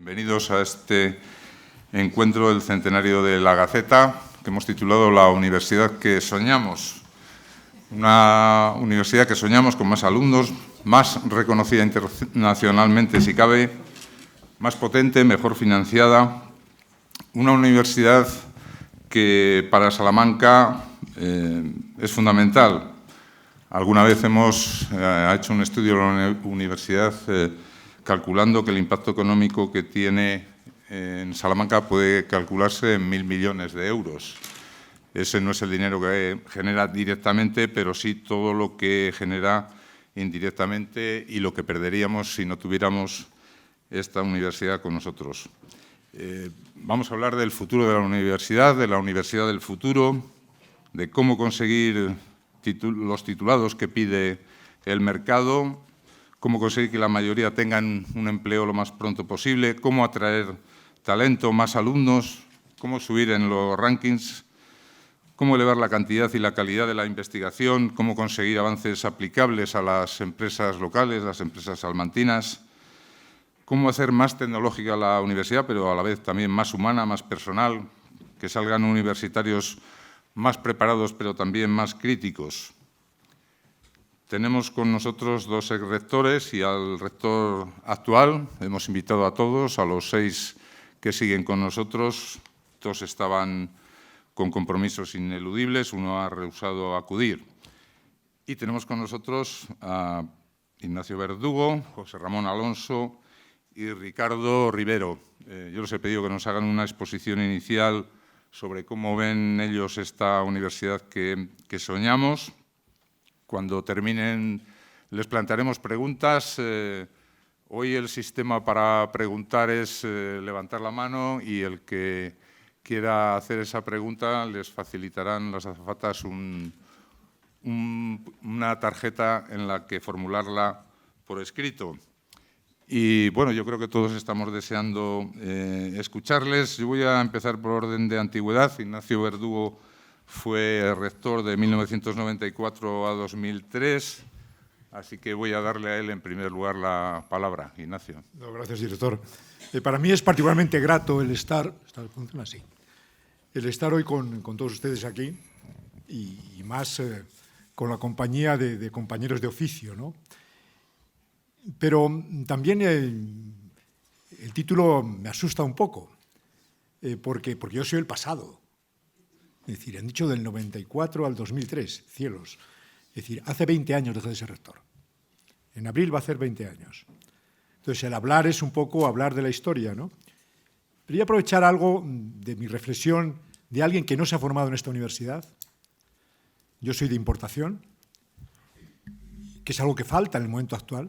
Bienvenidos a este encuentro del centenario de la Gaceta, que hemos titulado La Universidad que Soñamos. Una universidad que soñamos con más alumnos, más reconocida internacionalmente si cabe, más potente, mejor financiada. Una universidad que para Salamanca es fundamental. Alguna vez hemos hecho un estudio en la universidad calculando que el impacto económico que tiene en Salamanca puede calcularse en 1.000 millones de euros. Ese no es el dinero que genera directamente, pero sí todo lo que genera indirectamente y lo que perderíamos si no tuviéramos esta universidad con nosotros. Vamos a hablar del futuro de la universidad del futuro, de cómo conseguir los titulados que pide el mercado, cómo conseguir que la mayoría tengan un empleo lo más pronto posible, cómo atraer talento, más alumnos, cómo subir en los rankings, cómo elevar la cantidad y la calidad de la investigación, cómo conseguir avances aplicables a las empresas locales, las empresas salmantinas, cómo hacer más tecnológica la universidad, pero a la vez también más humana, más personal, que salgan universitarios más preparados, pero también más críticos. Tenemos con nosotros dos exrectores y al rector actual. Hemos invitado a todos, a los 6 que siguen con nosotros. 2 estaban con compromisos ineludibles, uno ha rehusado acudir. Y tenemos con nosotros a Ignacio Verdugo, José Ramón Alonso y Ricardo Rivero. Yo les he pedido que nos hagan una exposición inicial sobre cómo ven ellos esta universidad que soñamos. Cuando terminen les plantearemos preguntas. Hoy el sistema para preguntar es levantar la mano y el que quiera hacer esa pregunta les facilitarán las azafatas una tarjeta en la que formularla por escrito. Y bueno, yo creo que todos estamos deseando escucharles. Yo voy a empezar por orden de antigüedad. Ignacio Verdugo fue rector de 1994 a 2003, así que voy a darle a él en primer lugar la palabra. Ignacio. No, gracias, director. Para mí es particularmente grato el estar hoy con todos ustedes aquí y más con la compañía de compañeros de oficio, ¿no? Pero también el título me asusta un poco, porque yo soy el pasado. Es decir, han dicho del 94 al 2003, cielos. Es decir, hace 20 años dejé de ser rector. En abril va a hacer 20 años. Entonces, el hablar es un poco hablar de la historia, ¿no? Pero voy a aprovechar algo de mi reflexión de alguien que no se ha formado en esta universidad. Yo soy de importación, que es algo que falta en el momento actual.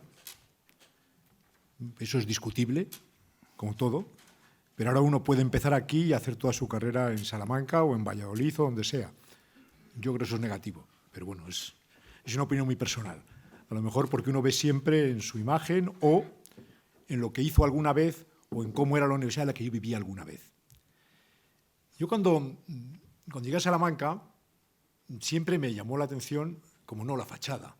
Eso es discutible, como todo. Pero ahora uno puede empezar aquí y hacer toda su carrera en Salamanca o en Valladolid o donde sea. Yo creo que eso es negativo, pero bueno, es una opinión muy personal. A lo mejor porque uno ve siempre en su imagen o en lo que hizo alguna vez o en cómo era la universidad en la que yo vivía alguna vez. Yo cuando llegué a Salamanca siempre me llamó la atención, como no, la fachada.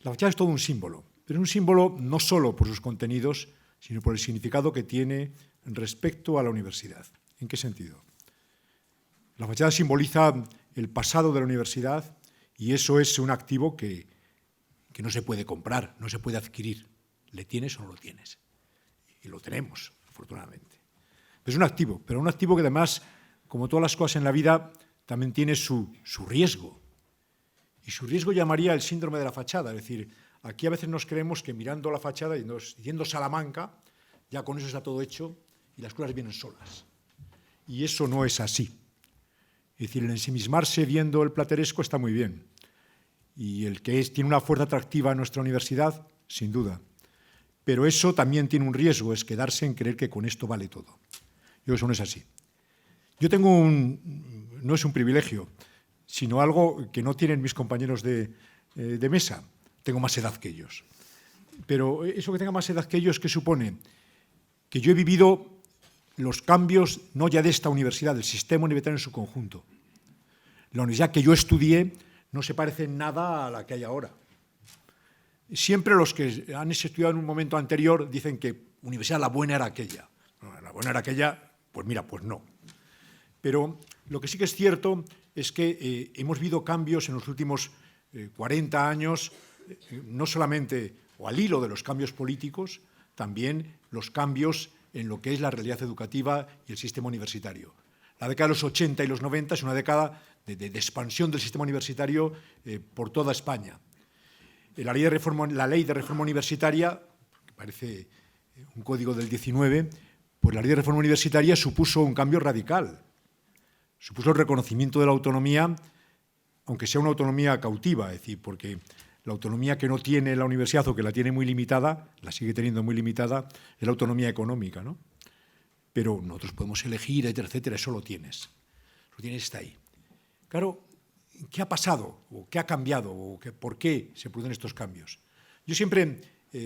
La fachada es todo un símbolo, pero un símbolo no solo por sus contenidos, sino por el significado que tiene respecto a la universidad. ¿En qué sentido? La fachada simboliza el pasado de la universidad y eso es un activo que no se puede comprar, no se puede adquirir. ¿Le tienes o no lo tienes? Y lo tenemos, afortunadamente. Pero es un activo, pero un activo que además, como todas las cosas en la vida, también tiene su riesgo. Y su riesgo llamaría el síndrome de la fachada, es decir, aquí a veces nos creemos que mirando la fachada y yendo Salamanca, ya con eso está todo hecho y las cosas vienen solas. Y eso no es así. Es decir, el ensimismarse viendo el plateresco está muy bien. Y el que tiene una fuerza atractiva en nuestra universidad, sin duda. Pero eso también tiene un riesgo, es quedarse en creer que con esto vale todo. Yo eso no es así. Yo tengo no es un privilegio, sino algo que no tienen mis compañeros de mesa. Tengo más edad que ellos. Pero eso que tenga más edad que ellos, ¿qué supone? Que yo he vivido los cambios no ya de esta universidad, del sistema universitario en su conjunto. La universidad que yo estudié no se parece en nada a la que hay ahora. Siempre los que han estudiado en un momento anterior dicen que universidad la buena era aquella. No, la buena era aquella, pues mira, pues no. Pero lo que sí que es cierto es que hemos visto cambios en los últimos 40 años, no solamente o al hilo de los cambios políticos, también los cambios en lo que es la realidad educativa y el sistema universitario. La década de los 80 y los 90 es una década de expansión del sistema universitario por toda España. La ley de reforma universitaria, que parece un código del 19, pues la ley de reforma universitaria supuso un cambio radical. Supuso el reconocimiento de la autonomía, aunque sea una autonomía cautiva, es decir, porque la autonomía que no tiene la universidad o que la tiene muy limitada, la sigue teniendo muy limitada, es la autonomía económica, ¿no? Pero nosotros podemos elegir, etcétera, eso lo tienes. Lo tienes, está ahí. Claro, ¿qué ha pasado? ¿O qué ha cambiado? ¿O por qué se producen estos cambios? Yo siempre,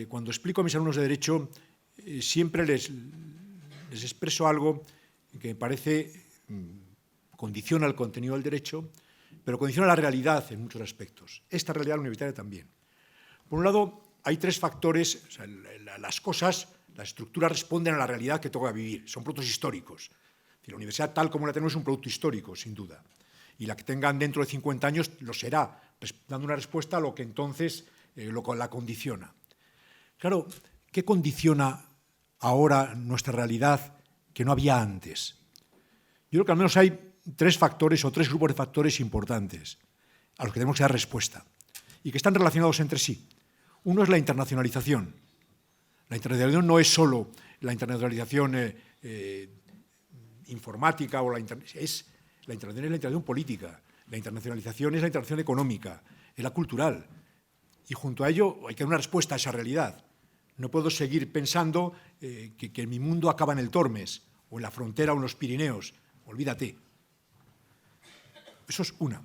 cuando explico a mis alumnos de Derecho, siempre les expreso algo que me parece condiciona el contenido del derecho, pero condiciona la realidad en muchos aspectos. Esta realidad universitaria también. Por un lado, hay tres factores, o sea, las cosas, las estructuras responden a la realidad que toca vivir, son productos históricos. La universidad tal como la tenemos es un producto histórico, sin duda. Y la que tengan dentro de 50 años lo será, dando una respuesta a lo que entonces la condiciona. Claro, ¿qué condiciona ahora nuestra realidad que no había antes? Yo creo que al menos hay tres factores o tres grupos de factores importantes a los que tenemos que dar respuesta y que están relacionados entre sí. Uno es la internacionalización. La internacionalización no es solo la internacionalización informática, es la internacionalización política, la internacionalización es la internacionalización económica, es la cultural. Y junto a ello hay que dar una respuesta a esa realidad. No puedo seguir pensando que mi mundo acaba en el Tormes, o en la frontera o en los Pirineos. Olvídate. Eso es una.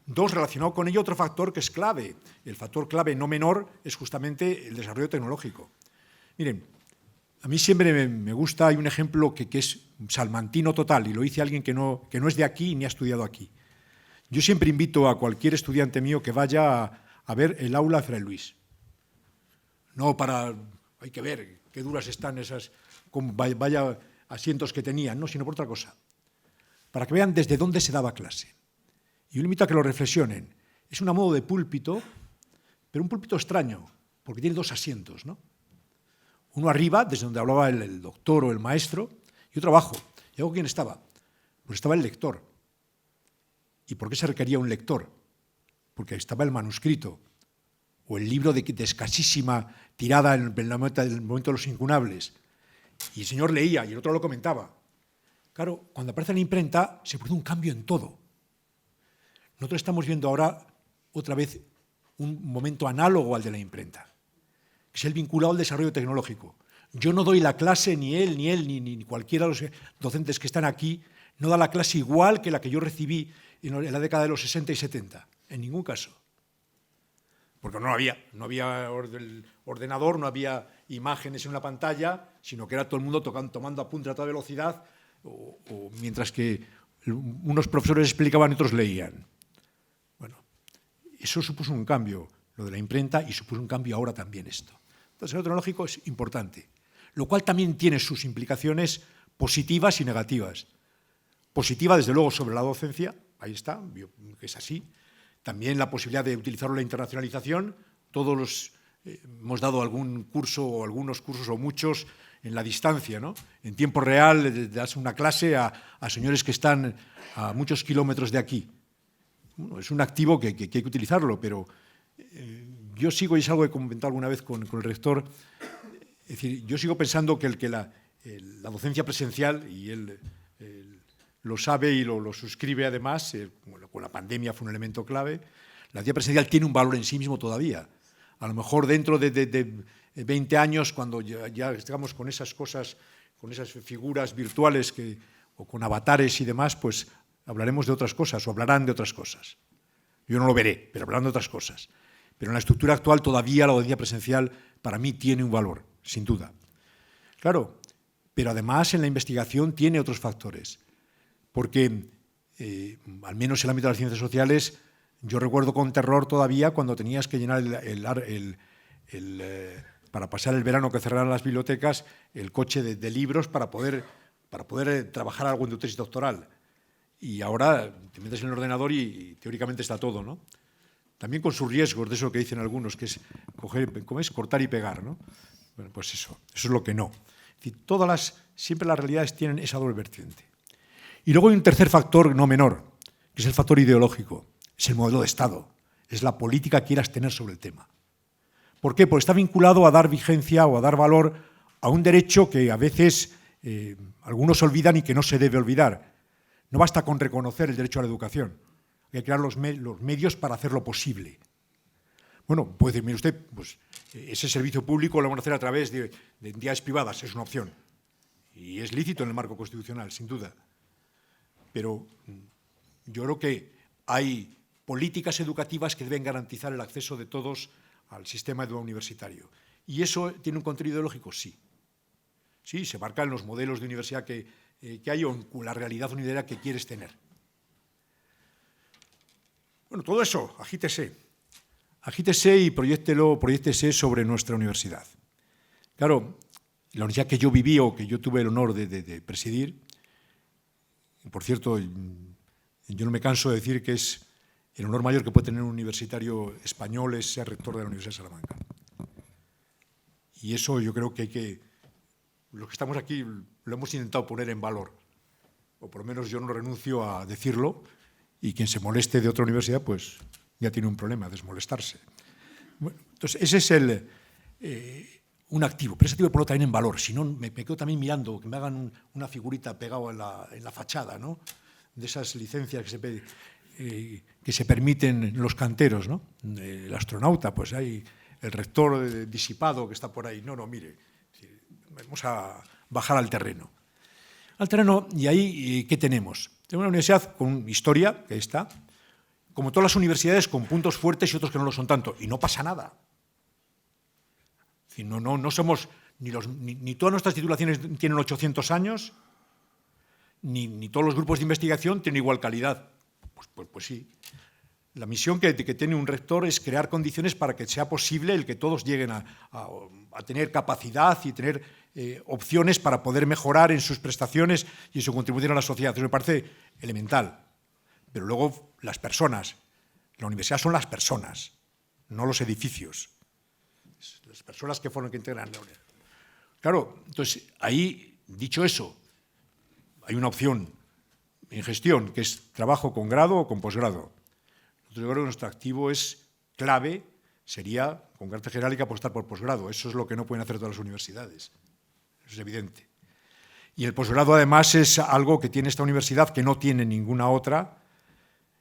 Dos, relacionado con ello, otro factor que es clave. El factor clave no menor es justamente el desarrollo tecnológico. Miren, a mí siempre me gusta, hay un ejemplo que es salmantino total, y lo dice alguien que no es de aquí ni ha estudiado aquí. Yo siempre invito a cualquier estudiante mío que vaya a ver el aula de Fray Luis. No para, hay que ver qué duras están esas, vaya asientos que tenían, no, sino por otra cosa. Para que vean desde dónde se daba clase. Y yo le invito a que lo reflexionen. Es un modo de púlpito, pero un púlpito extraño, porque tiene dos asientos, ¿no? Uno arriba, desde donde hablaba el doctor o el maestro, y otro abajo. ¿Y luego quién estaba? Pues estaba el lector. ¿Y por qué se requería un lector? Porque estaba el manuscrito, o el libro de escasísima tirada en el momento de los incunables. Y el señor leía, y el otro lo comentaba. Claro, cuando aparece la imprenta, se produce un cambio en todo. Nosotros estamos viendo ahora, otra vez, un momento análogo al de la imprenta, que es el vinculado al desarrollo tecnológico. Yo no doy la clase, ni él, ni cualquiera de los docentes que están aquí, no da la clase igual que la que yo recibí en la década de los 60 y 70, en ningún caso. Porque no había ordenador, no había imágenes en una pantalla, sino que era todo el mundo tomando apuntes a toda velocidad, o mientras que unos profesores explicaban y otros leían. Bueno, eso supuso un cambio, lo de la imprenta, y supuso un cambio ahora también esto. El desarrollo tecnológico es importante, lo cual también tiene sus implicaciones positivas y negativas. Positiva, desde luego, sobre la docencia, ahí está, que es así. También la posibilidad de utilizar la internacionalización. Todos hemos dado algún curso o algunos cursos o muchos en la distancia, ¿no? En tiempo real, das una clase a señores que están a muchos kilómetros de aquí. Bueno, es un activo que hay que utilizarlo, pero yo sigo, y es algo que he comentado alguna vez con el rector, es decir, yo sigo pensando que la docencia presencial, y él lo sabe y lo suscribe además, con la pandemia fue un elemento clave, la docencia presencial tiene un valor en sí mismo todavía. A lo mejor dentro de 20 años, cuando ya estamos con esas cosas, con esas figuras virtuales o con avatares y demás, pues hablaremos de otras cosas o hablarán de otras cosas. Yo no lo veré, pero hablarán de otras cosas. Pero en la estructura actual todavía la docencia presencial para mí tiene un valor, sin duda. Claro, pero además en la investigación tiene otros factores, porque al menos en el ámbito de las ciencias sociales yo recuerdo con terror todavía cuando tenías que llenar para pasar el verano que cerraran las bibliotecas, el coche de libros para poder trabajar algo en tu tesis doctoral. Y ahora te metes en el ordenador y teóricamente está todo, ¿no? También con sus riesgos, de eso que dicen algunos, que es cortar y pegar, ¿no? Bueno, pues eso es lo que no. Es decir, siempre las realidades tienen esa doble vertiente. Y luego hay un tercer factor no menor, que es el factor ideológico, es el modelo de Estado, es la política que quieras tener sobre el tema. ¿Por qué? Porque está vinculado a dar vigencia o a dar valor a un derecho que a veces algunos olvidan y que no se debe olvidar. No basta con reconocer el derecho a la educación, hay que crear los medios para hacerlo posible. Bueno, puede decir, mire usted, pues ese servicio público lo van a hacer a través de entidades privadas, es una opción. Y es lícito en el marco constitucional, sin duda. Pero yo creo que hay políticas educativas que deben garantizar el acceso de todos al sistema universitario. ¿Y eso tiene un contenido ideológico? Sí. Sí, se marca en los modelos de universidad que hay o en la realidad universitaria que quieres tener. Bueno, todo eso, agítese. Agítese y proyéctese sobre nuestra universidad. Claro, la universidad que yo viví o que yo tuve el honor de presidir, y por cierto, yo no me canso de decir que es el honor mayor que puede tener un universitario español es ser rector de la Universidad de Salamanca. Y eso yo creo que los que estamos aquí lo hemos intentado poner en valor, o por lo menos yo no renuncio a decirlo, y quien se moleste de otra universidad, pues ya tiene un problema, desmolestarse. Bueno, entonces, ese es un activo, pero ese activo ponerlo también en valor, si no me quedo también mirando, que me hagan una figurita pegada en la fachada, ¿no? De esas licencias que se permiten los canteros, ¿no? El astronauta, pues hay el rector disipado que está por ahí. No, mire, vamos a bajar al terreno. Y ahí, ¿qué tenemos? Tenemos una universidad con historia, que está, como todas las universidades, con puntos fuertes y otros que no lo son tanto. Y no pasa nada. Es decir, no somos, ni todas nuestras titulaciones tienen 800 años, ni todos los grupos de investigación tienen igual calidad. Pues sí. La misión que tiene un rector es crear condiciones para que sea posible el que todos lleguen a tener capacidad y tener opciones para poder mejorar en sus prestaciones y en su contribución a la sociedad. Eso me parece elemental. Pero luego las personas. La universidad son las personas, no los edificios. Las personas que integran la universidad. Claro, entonces, ahí, dicho eso, hay una opción en gestión, que es trabajo con grado o con posgrado. Yo creo que nuestro activo es clave, sería, con carácter general, hay que apostar por posgrado. Eso es lo que no pueden hacer todas las universidades. Eso es evidente. Y el posgrado, además, es algo que tiene esta universidad que no tiene ninguna otra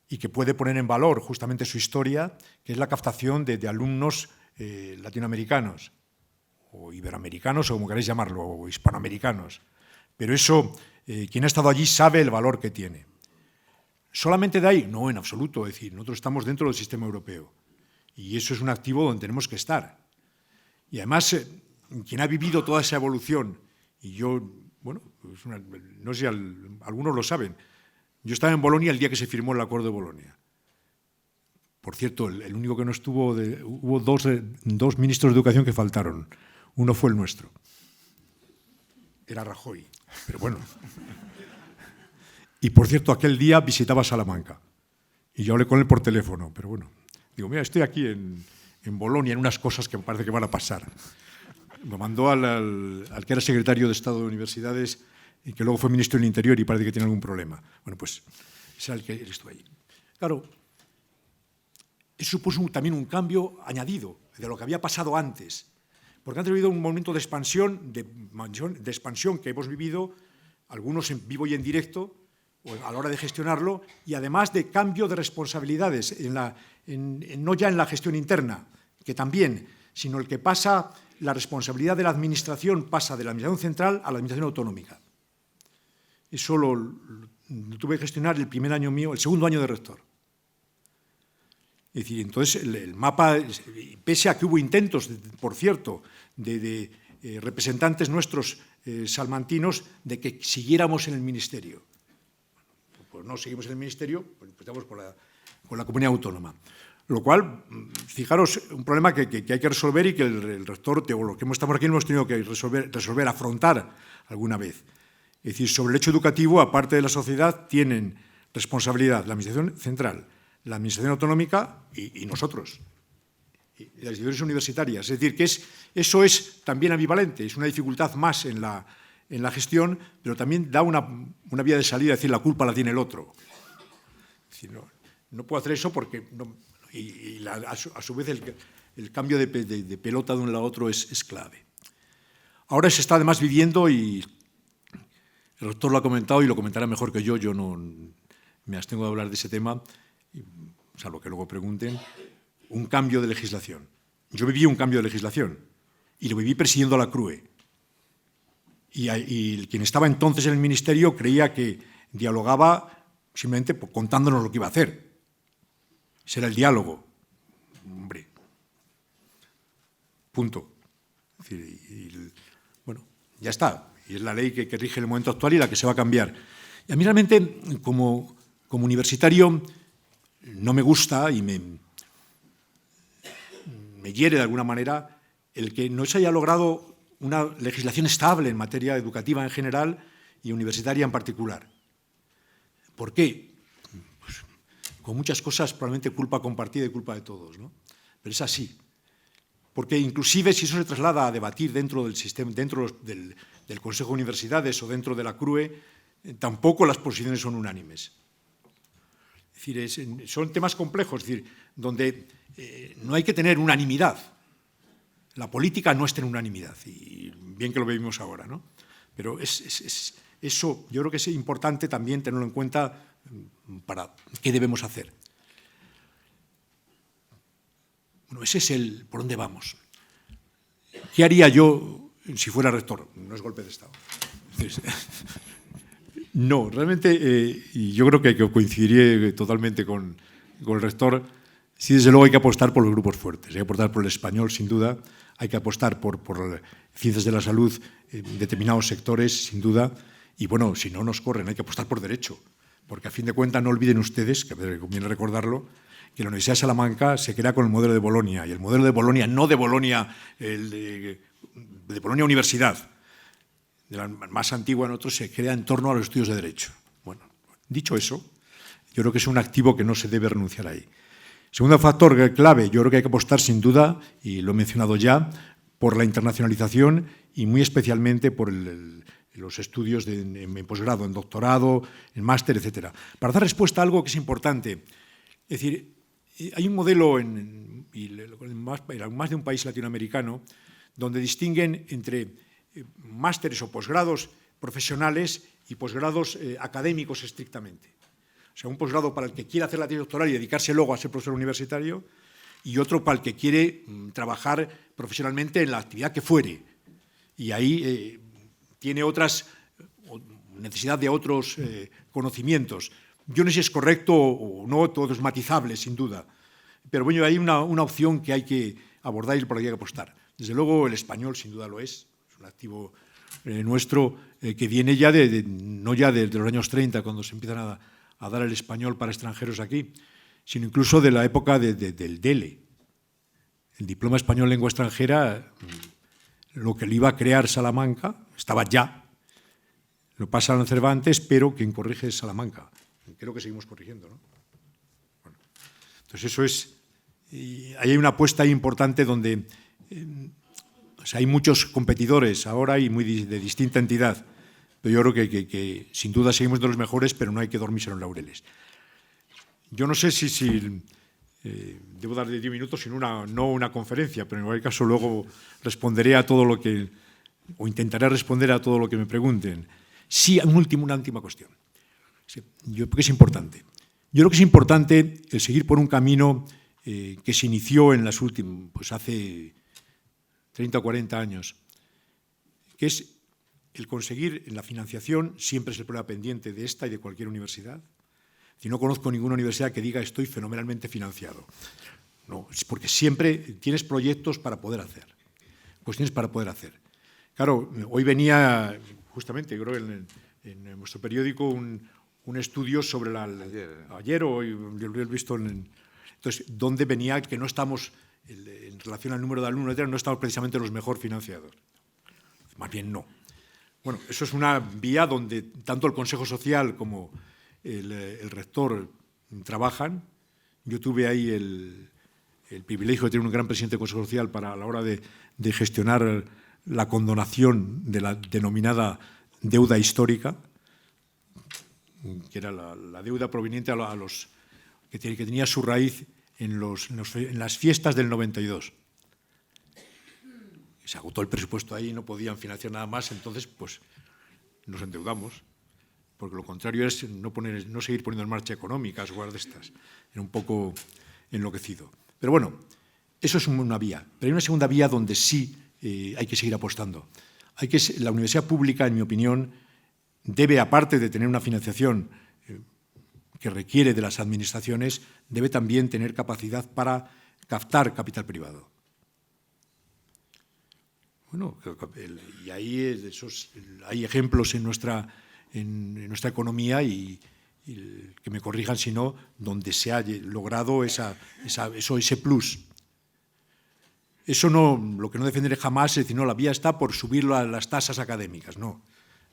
y que puede poner en valor justamente su historia, que es la captación de alumnos latinoamericanos, o iberoamericanos, o como queráis llamarlo, o hispanoamericanos. Pero eso, quien ha estado allí sabe el valor que tiene. ¿Solamente de ahí? No, en absoluto. Es decir, nosotros estamos dentro del sistema europeo y eso es un activo donde tenemos que estar. Y además, quien ha vivido toda esa evolución, y yo, bueno, no sé si algunos lo saben, yo estaba en Bolonia el día que se firmó el Acuerdo de Bolonia. Por cierto, el único que no estuvo, hubo dos ministros de educación que faltaron. Uno fue el nuestro. Era Rajoy, pero bueno. Y, por cierto, aquel día visitaba Salamanca. Y yo hablé con él por teléfono. Pero bueno, digo, mira, estoy aquí en Bolonia en unas cosas que me parece que van a pasar. Me mandó al que era secretario de Estado de Universidades y que luego fue ministro del Interior y parece que tiene algún problema. Bueno, pues ese era el que estuvo allí. Claro, eso supuso también un cambio añadido de lo que había pasado antes. Porque antes ha habido un momento de expansión que hemos vivido, algunos en vivo y en directo, a la hora de gestionarlo, y además de cambio de responsabilidades, no ya en la gestión interna, que también, sino el que pasa, la responsabilidad de la administración pasa de la administración central a la administración autonómica. Eso lo tuve que gestionar el primer año mío, el segundo año de rector. Es decir, entonces el mapa, pese a que hubo intentos, por cierto, de representantes nuestros salmantinos de que siguiéramos en el ministerio. Pues no seguimos en el ministerio, pues empezamos con la comunidad autónoma. Lo cual, fijaros, un problema que hay que resolver y que el rector, o lo que estamos aquí, hemos tenido que resolver, afrontar alguna vez. Es decir, sobre el hecho educativo, aparte de la sociedad, tienen responsabilidad la Administración central, la Administración autonómica y nosotros, y las instituciones universitarias. Es decir, que eso es también ambivalente, es una dificultad más en la gestión, pero también da una vía de salida, es decir, la culpa la tiene el otro. Es decir, no puedo hacer eso porque... a su vez el cambio de pelota de un lado a otro es clave. Ahora se está además viviendo, y el rector lo ha comentado y lo comentará mejor que yo no me abstengo de hablar de ese tema, salvo que luego pregunten, un cambio de legislación. Yo viví un cambio de legislación y lo viví presidiendo la CRUE. Y quien estaba entonces en el ministerio creía que dialogaba simplemente contándonos lo que iba a hacer. Ese era el diálogo. Hombre. Punto. Es decir, bueno, ya está. Y es la ley que rige el momento actual y la que se va a cambiar. Y a mí realmente, como universitario, no me gusta y me hiere de alguna manera el que no se haya logrado una legislación estable en materia educativa en general y universitaria en particular. ¿Por qué? Con muchas cosas, probablemente culpa compartida y culpa de todos, ¿no? Pero es así. Porque inclusive si eso se traslada a debatir dentro del sistema, dentro del Consejo de Universidades o dentro de la CRUE, tampoco las posiciones son unánimes. Es decir, son temas complejos, es decir, donde no hay que tener unanimidad. La política no es tener unanimidad, y bien que lo vivimos ahora, ¿no? Pero eso yo creo que es importante también tenerlo en cuenta para qué debemos hacer. Bueno, ese es por dónde vamos. ¿Qué haría yo si fuera rector? No es golpe de Estado. No, realmente, y yo creo que coincidiría totalmente con el rector, sí, desde luego hay que apostar por los grupos fuertes, hay que apostar por el español, sin duda, hay que apostar por ciencias de la salud en determinados sectores, sin duda, y bueno, si no nos corren, hay que apostar por derecho. Porque a fin de cuentas no olviden ustedes, que conviene recordarlo, que la Universidad de Salamanca se crea con el modelo de Bolonia, y el modelo de Bolonia, no de Bolonia, de Bolonia Universidad, de la más antigua en otros, se crea en torno a los estudios de Derecho. Bueno, dicho eso, yo creo que es un activo que no se debe renunciar ahí. Segundo factor clave, yo creo que hay que apostar sin duda, y lo he mencionado ya, por la internacionalización y muy especialmente por los estudios en posgrado, en doctorado, en máster, etcétera. Para dar respuesta a algo que es importante, es decir, hay un modelo en más de un país latinoamericano donde distinguen entre másteres o posgrados profesionales y posgrados académicos estrictamente. O sea, un posgrado para el que quiere hacer la tesis doctoral y dedicarse luego a ser profesor universitario, y otro para el que quiere trabajar profesionalmente en la actividad que fuere. Y ahí tiene necesidad de otros conocimientos. Yo no sé si es correcto o no, todo es matizable, sin duda. Pero bueno, hay una opción que hay que abordar y por la que hay que apostar. Desde luego, el español, sin duda, lo es un activo nuestro que viene ya no ya de los años 30, cuando se empiezan a dar el español para extranjeros aquí, sino incluso de la época del DELE. El Diploma Español Lengua Extranjera, lo que lo iba a crear Salamanca, estaba ya. Lo pasa a Cervantes, pero quien corrige es Salamanca. Creo que seguimos corrigiendo, ¿no? Bueno, entonces eso es... Y ahí hay una apuesta importante donde hay muchos competidores ahora y de distinta entidad. Pero yo creo que sin duda seguimos de los mejores, pero no hay que dormirse en los laureles. Yo no sé si debo dar 10 minutos, sino no una conferencia, pero en cualquier caso luego responderé a todo lo que... o intentaré responder a todo lo que me pregunten. Sí, una última cuestión. Porque es importante. Yo creo que es importante el seguir por un camino que se inició en las últimas, pues hace 30 o 40 años, que es el conseguir en la financiación, siempre es el problema pendiente de esta y de cualquier universidad. Si no conozco ninguna universidad que diga estoy fenomenalmente financiado. No, es porque siempre tienes proyectos para poder hacer, cuestiones para poder hacer. Claro, hoy venía, justamente, creo en vuestro periódico, un estudio sobre ayer o hoy, yo lo he visto Entonces, ¿dónde venía que no estamos, en relación al número de alumnos, no estamos precisamente los mejor financiados? Más bien no. Bueno, eso es una vía donde tanto el Consejo Social como el rector trabajan. Yo tuve ahí el privilegio de tener un gran presidente del Consejo Social para a la hora de gestionar la condonación de la denominada deuda histórica, que era la deuda proveniente a los que tenía su raíz en las fiestas del 92. Se agotó el presupuesto ahí, no podían financiar nada más, entonces pues nos endeudamos, porque lo contrario es no seguir poniendo en marcha económicas o cosas de estas. Era un poco enloquecido. Pero bueno, eso es una vía. Pero hay una segunda vía donde sí hay que seguir apostando. La universidad pública, en mi opinión, debe, aparte de tener una financiación que requiere de las administraciones, debe también tener capacidad para captar capital privado. Bueno, y ahí hay ejemplos en nuestra economía y que me corrijan si no, donde se ha logrado ese plus. Eso no, lo que no defenderé jamás es decir, no, la vía está por subir las tasas académicas, no.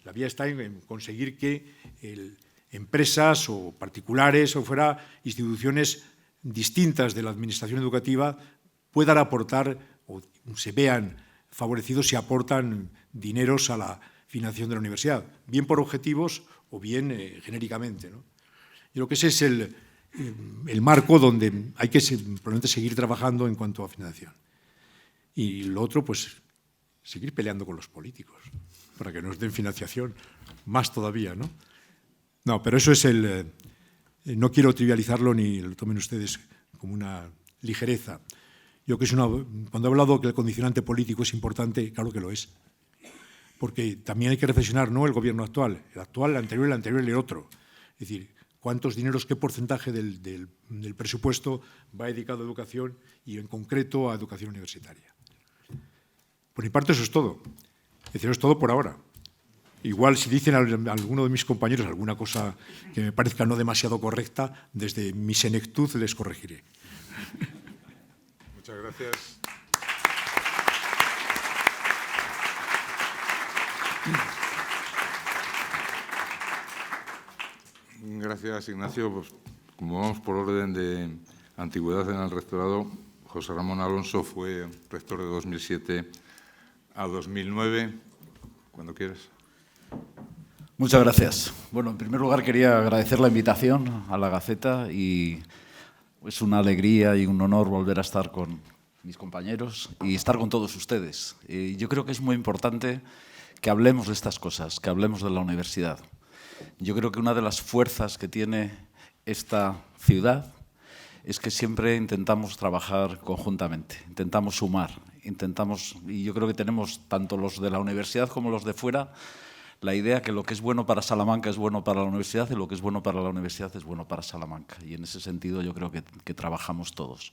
La vía está en conseguir que empresas o particulares o fuera instituciones distintas de la administración educativa puedan aportar o se vean favorecidos si aportan dineros a la financiación de la universidad, bien por objetivos o bien genéricamente, ¿no? Yo creo que ese es el marco donde hay que probablemente seguir trabajando en cuanto a financiación. Y lo otro, pues, seguir peleando con los políticos para que nos den financiación, más todavía, ¿no? No, pero eso es no quiero trivializarlo ni lo tomen ustedes como una ligereza. Yo que cuando he hablado que el condicionante político es importante, claro que lo es. Porque también hay que reflexionar, no el gobierno actual, el actual, el anterior y el otro. Es decir, cuántos dineros, qué porcentaje del presupuesto va dedicado a educación y en concreto a educación universitaria. Por mi parte eso es todo. Es decir, eso es todo por ahora. Igual si dicen a alguno de mis compañeros alguna cosa que me parezca no demasiado correcta, desde mi senectud les corregiré. Muchas gracias. Gracias, Ignacio. Pues, como vamos por orden de antigüedad en el rectorado, José Ramón Alonso fue rector de 2007 a 2009. Cuando quieras. Muchas gracias. Bueno, en primer lugar quería agradecer la invitación a la Gaceta y es una alegría y un honor volver a estar con mis compañeros y estar con todos ustedes. Yo creo que es muy importante que hablemos de estas cosas, que hablemos de la universidad. Yo creo que una de las fuerzas que tiene esta ciudad es que siempre intentamos trabajar conjuntamente, intentamos sumar, y yo creo que tenemos, tanto los de la universidad como los de fuera, la idea que lo que es bueno para Salamanca es bueno para la universidad y lo que es bueno para la universidad es bueno para Salamanca. Y en ese sentido yo creo que trabajamos todos.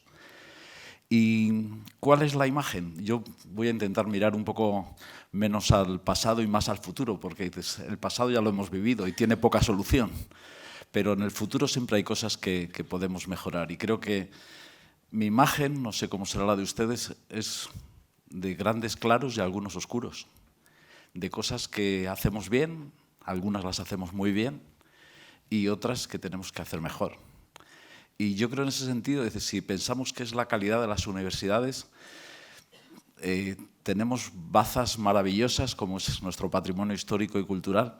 ¿Y cuál es la imagen? Yo voy a intentar mirar un poco menos al pasado y más al futuro, porque el pasado ya lo hemos vivido y tiene poca solución. Pero en el futuro siempre hay cosas que podemos mejorar. Y creo que mi imagen, no sé cómo será la de ustedes, es de grandes claros y algunos oscuros. De cosas que hacemos bien, algunas las hacemos muy bien y otras que tenemos que hacer mejor. Y yo creo en ese sentido, es decir, si pensamos que es la calidad de las universidades, tenemos bazas maravillosas como es nuestro patrimonio histórico y cultural,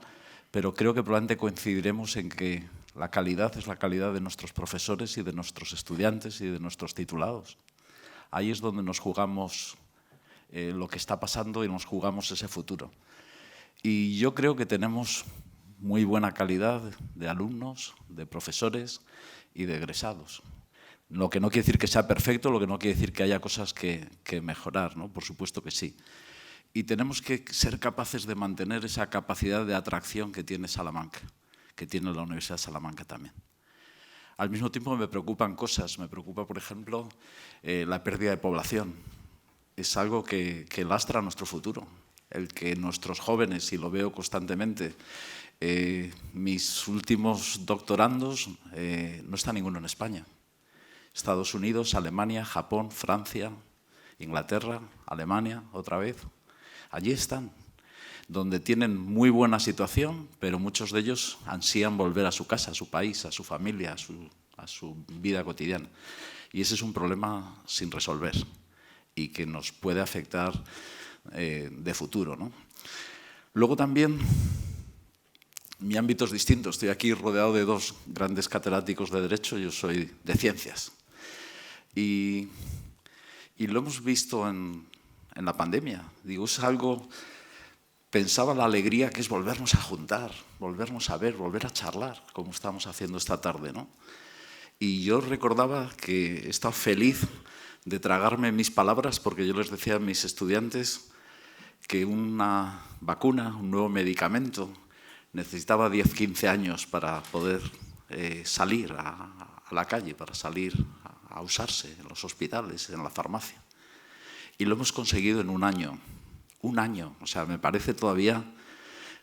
pero creo que probablemente coincidiremos en que la calidad es la calidad de nuestros profesores y de nuestros estudiantes y de nuestros titulados. Ahí es donde nos jugamos lo que está pasando y nos jugamos ese futuro. Y yo creo que tenemos muy buena calidad de alumnos, de profesores y de egresados. Lo que no quiere decir que sea perfecto, lo que no quiere decir que haya cosas que mejorar, ¿no? Por supuesto que sí. Y tenemos que ser capaces de mantener esa capacidad de atracción que tiene Salamanca, que tiene la Universidad de Salamanca también. Al mismo tiempo me preocupan cosas. Me preocupa, por ejemplo, la pérdida de población. Es algo que lastra nuestro futuro. El que nuestros jóvenes, y lo veo constantemente, mis últimos doctorandos, no está ninguno en España. Estados Unidos, Alemania, Japón, Francia, Inglaterra, Alemania, otra vez. Allí están, donde tienen muy buena situación, pero muchos de ellos ansían volver a su casa, a su país, a su familia, a su vida cotidiana. Y ese es un problema sin resolver y que nos puede afectar de futuro, ¿no? Luego también, mi ámbito es distinto. Estoy aquí rodeado de dos grandes catedráticos de Derecho, yo soy de Ciencias. Y lo hemos visto en la pandemia. Digo, es algo... Pensaba la alegría que es volvernos a juntar, volvernos a ver, volver a charlar, como estamos haciendo esta tarde, ¿no? Y yo recordaba que he estado feliz de tragarme mis palabras, porque yo les decía a mis estudiantes que una vacuna, un nuevo medicamento, necesitaba 10, 15 años para poder salir a la calle, para salir a usarse en los hospitales, en la farmacia. Y lo hemos conseguido en un año. Un año. O sea, me parece todavía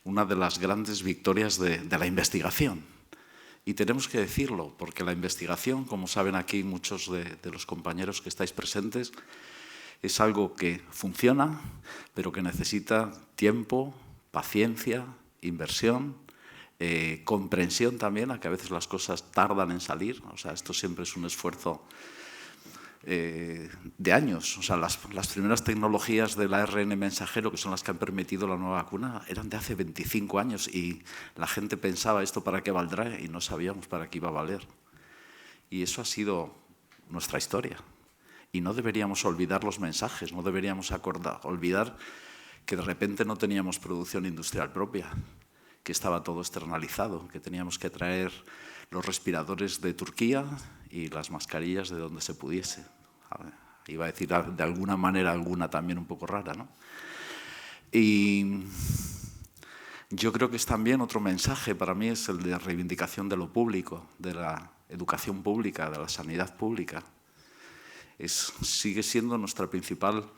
una de las grandes victorias de la investigación. Y tenemos que decirlo, porque la investigación, como saben aquí muchos de los compañeros que estáis presentes, es algo que funciona, pero que necesita tiempo, paciencia, inversión, comprensión también, a que a veces las cosas tardan en salir. O sea, esto siempre es un esfuerzo de años. O sea, las primeras tecnologías del ARN mensajero, que son las que han permitido la nueva vacuna, eran de hace 25 años y la gente pensaba, ¿esto para qué valdrá? Y no sabíamos para qué iba a valer. Y eso ha sido nuestra historia. Y no deberíamos olvidar los mensajes, no deberíamos olvidar que de repente no teníamos producción industrial propia, que estaba todo externalizado, que teníamos que traer los respiradores de Turquía y las mascarillas de donde se pudiese. Iba a decir de alguna manera, alguna también un poco rara, ¿no? Y yo creo que es también otro mensaje, para mí es el de reivindicación de lo público, de la educación pública, de la sanidad pública. Sigue siendo nuestra principal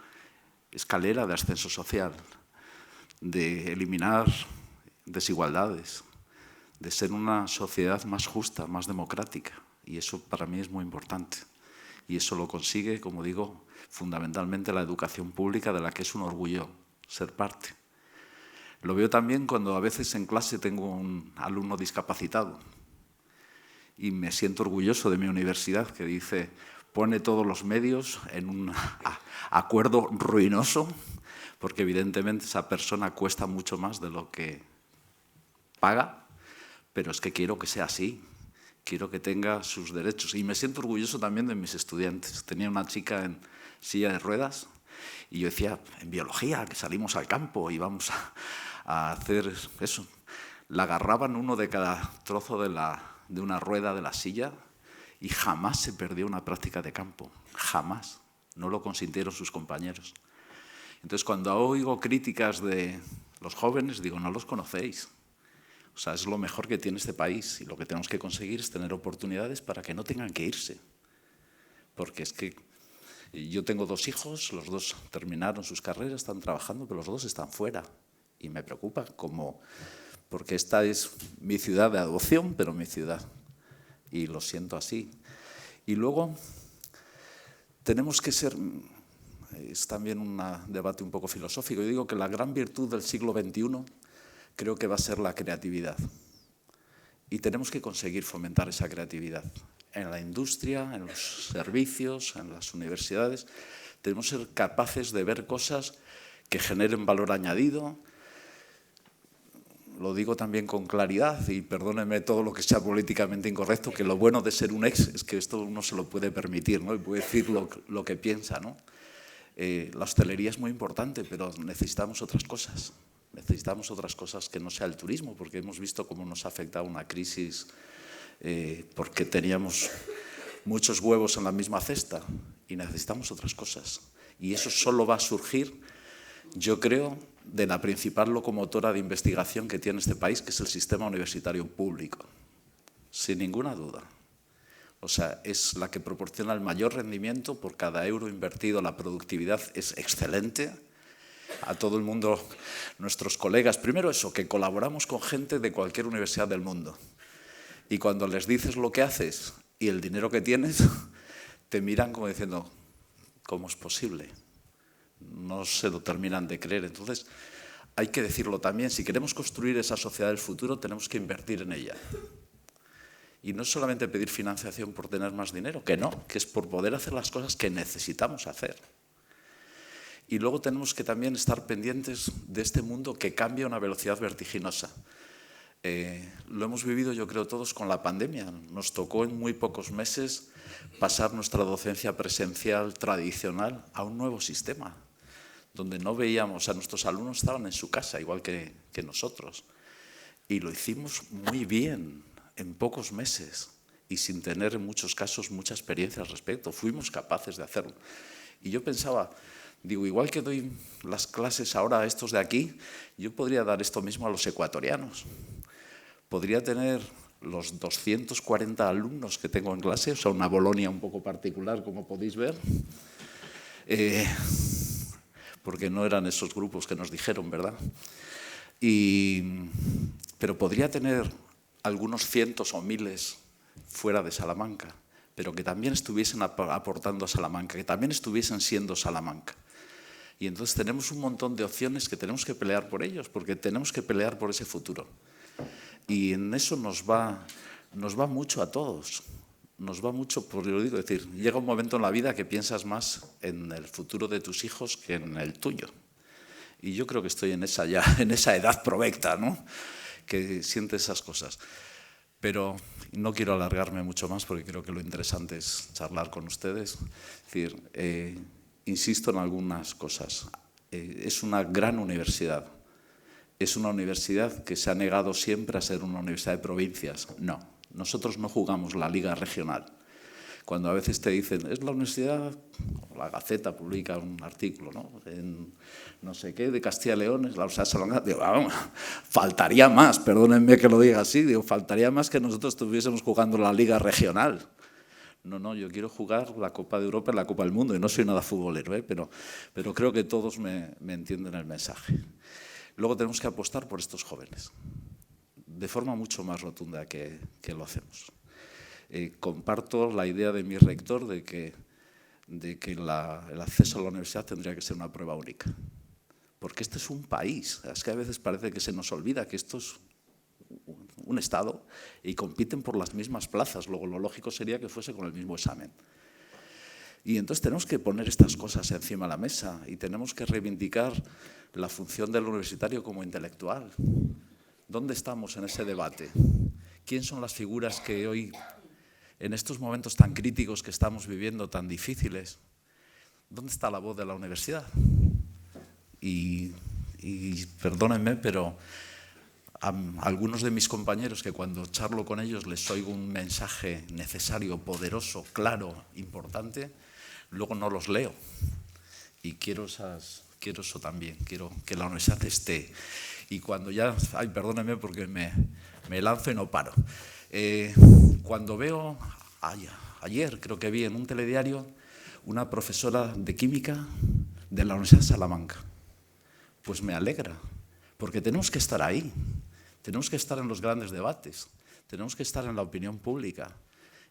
escalera de ascenso social, de eliminar desigualdades, de ser una sociedad más justa, más democrática. Y eso para mí es muy importante. Y eso lo consigue, como digo, fundamentalmente la educación pública, de la que es un orgullo ser parte. Lo veo también cuando a veces en clase tengo un alumno discapacitado y me siento orgulloso de mi universidad, que dice, pone todos los medios en un acuerdo ruinoso, porque evidentemente esa persona cuesta mucho más de lo que paga, pero es que quiero que sea así, quiero que tenga sus derechos. Y me siento orgulloso también de mis estudiantes. Tenía una chica en silla de ruedas y yo decía, en biología, que salimos al campo y vamos a hacer eso. La agarraban uno de cada trozo de una rueda de la silla y jamás se perdió una práctica de campo, jamás. No lo consintieron sus compañeros. Entonces, cuando oigo críticas de los jóvenes, digo, no los conocéis. O sea, es lo mejor que tiene este país y lo que tenemos que conseguir es tener oportunidades para que no tengan que irse. Porque es que yo tengo 2 hijos, los 2 terminaron sus carreras, están trabajando, pero los 2 están fuera. Y me preocupa porque esta es mi ciudad de adopción, pero mi ciudad. Y lo siento así. Y luego tenemos que ser... Es también un debate un poco filosófico. Yo digo que la gran virtud del siglo XXI creo que va a ser la creatividad. Y tenemos que conseguir fomentar esa creatividad. En la industria, en los servicios, en las universidades, tenemos que ser capaces de ver cosas que generen valor añadido. Lo digo también con claridad, y perdónenme todo lo que sea políticamente incorrecto, que lo bueno de ser un ex es que esto uno se lo puede permitir, ¿no? Y puede decir lo que piensa, ¿no? La hostelería es muy importante, pero necesitamos otras cosas. Necesitamos otras cosas que no sea el turismo, porque hemos visto cómo nos ha afectado una crisis porque teníamos muchos huevos en la misma cesta y necesitamos otras cosas. Y eso solo va a surgir, yo creo, de la principal locomotora de investigación que tiene este país, que es el sistema universitario público, sin ninguna duda. O sea, es la que proporciona el mayor rendimiento por cada euro invertido. La productividad es excelente. A todo el mundo, nuestros colegas, primero eso, que colaboramos con gente de cualquier universidad del mundo. Y cuando les dices lo que haces y el dinero que tienes, te miran como diciendo, ¿cómo es posible? No se lo terminan de creer. Entonces, hay que decirlo también, si queremos construir esa sociedad del futuro, tenemos que invertir en ella. Y no es solamente pedir financiación por tener más dinero, que no, que es por poder hacer las cosas que necesitamos hacer. Y luego tenemos que también estar pendientes de este mundo que cambia a una velocidad vertiginosa. Lo hemos vivido, yo creo, todos con la pandemia. Nos tocó en muy pocos meses pasar nuestra docencia presencial tradicional a un nuevo sistema, donde no veíamos, a nuestros alumnos estaban en su casa, igual que nosotros. Y lo hicimos muy bien, en pocos meses, y sin tener en muchos casos mucha experiencia al respecto. Fuimos capaces de hacerlo. Y yo pensaba, digo, igual que doy las clases ahora a estos de aquí, yo podría dar esto mismo a los ecuatorianos. Podría tener los 240 alumnos que tengo en clase, o sea, una Bolonia un poco particular, como podéis ver, porque no eran esos grupos que nos dijeron, ¿verdad? Pero podría tener algunos cientos o miles fuera de Salamanca, pero que también estuviesen aportando a Salamanca, que también estuviesen siendo Salamanca. Y entonces tenemos un montón de opciones que tenemos que pelear por ellos, porque tenemos que pelear por ese futuro. Y en eso nos va mucho a todos. Nos va mucho, por lo digo, es decir, llega un momento en la vida que piensas más en el futuro de tus hijos que en el tuyo. Y yo creo que estoy en esa edad provecta, ¿no?, que siente esas cosas. Pero no quiero alargarme mucho más porque creo que lo interesante es charlar con ustedes. Es decir, insisto en algunas cosas. Es una gran universidad. Es una universidad que se ha negado siempre a ser una universidad de provincias. No, nosotros no jugamos la liga regional. Cuando a veces te dicen, es la universidad, la Gaceta publica un artículo, ¿no?, en no sé qué, de Castilla y León, es la Universidad de Salamanca. Digo, vamos, faltaría más, perdónenme que lo diga así, digo, faltaría más que nosotros estuviésemos jugando la liga regional. No, yo quiero jugar la Copa de Europa y la Copa del Mundo, y no soy nada futbolero, pero creo que todos me entienden el mensaje. Luego tenemos que apostar por estos jóvenes, de forma mucho más rotunda que lo hacemos. Comparto la idea de mi rector de que el acceso a la universidad tendría que ser una prueba única. Porque este es un país, es que a veces parece que se nos olvida que esto es un Estado y compiten por las mismas plazas. Luego lo lógico sería que fuese con el mismo examen. Y entonces tenemos que poner estas cosas encima de la mesa y tenemos que reivindicar la función del universitario como intelectual. ¿Dónde estamos en ese debate? ¿Quién son las figuras que hoy, en estos momentos tan críticos que estamos viviendo, tan difíciles, dónde está la voz de la universidad? Y perdónenme, pero a algunos de mis compañeros que cuando charlo con ellos les oigo un mensaje necesario, poderoso, claro, importante, luego no los leo. Y quiero eso también, quiero que la universidad esté. Y cuando ya, perdónenme porque me lanzo y no paro. Cuando veo, ayer creo que vi en un telediario una profesora de química de la Universidad de Salamanca, pues me alegra, porque tenemos que estar ahí, tenemos que estar en los grandes debates, tenemos que estar en la opinión pública.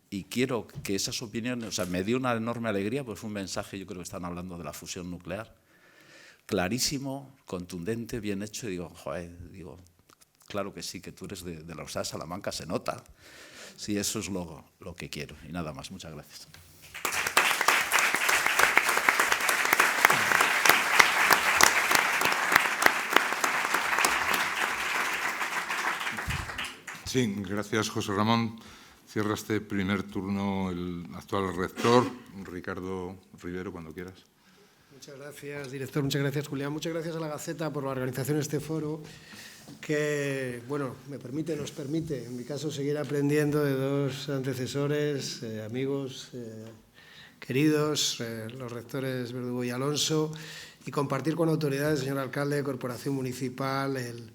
Y quiero que esas opiniones, o sea, me dio una enorme alegría, pues fue un mensaje, yo creo que están hablando de la fusión nuclear, clarísimo, contundente, bien hecho, y digo, claro que sí, que tú eres de la Universidad de Salamanca, se nota. Sí, eso es lo que quiero. Y nada más, muchas gracias. Sí, gracias, José Ramón. Cierra este primer turno el actual rector, Ricardo Rivero, cuando quieras. Muchas gracias, director. Muchas gracias, Julián. Muchas gracias a la Gaceta por la organización de este foro que, bueno, nos permite, en mi caso, seguir aprendiendo de dos antecesores, amigos queridos, los rectores Verdugo y Alonso, y compartir con autoridades, señor alcalde de Corporación Municipal, el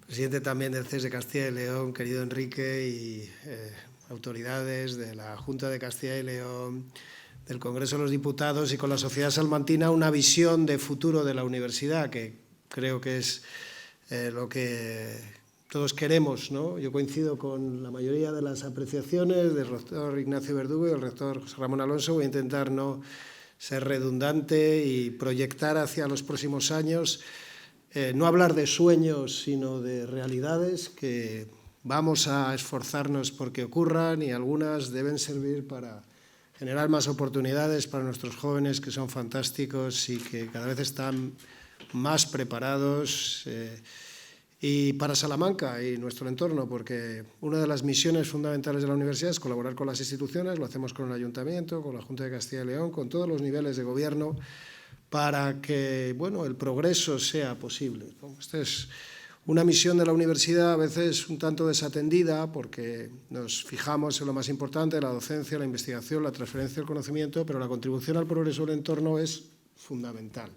presidente también del CES de Castilla y León, querido Enrique, y autoridades de la Junta de Castilla y León, del Congreso de los Diputados y con la sociedad salmantina, una visión de futuro de la universidad, que creo que es lo que todos queremos, ¿no? Yo coincido con la mayoría de las apreciaciones del rector Ignacio Verdugo y el rector José Ramón Alonso. Voy a intentar no ser redundante y proyectar hacia los próximos años, no hablar de sueños, sino de realidades que vamos a esforzarnos porque ocurran, y algunas deben servir para generar más oportunidades para nuestros jóvenes, que son fantásticos y que cada vez están más preparados, y para Salamanca y nuestro entorno, porque una de las misiones fundamentales de la universidad es colaborar con las instituciones. Lo hacemos con el Ayuntamiento, con la Junta de Castilla y León, con todos los niveles de gobierno, para que, bueno, el progreso sea posible. Esta es una misión de la universidad a veces un tanto desatendida, porque nos fijamos en lo más importante, la docencia, la investigación, la transferencia del conocimiento, pero la contribución al progreso del entorno es fundamental.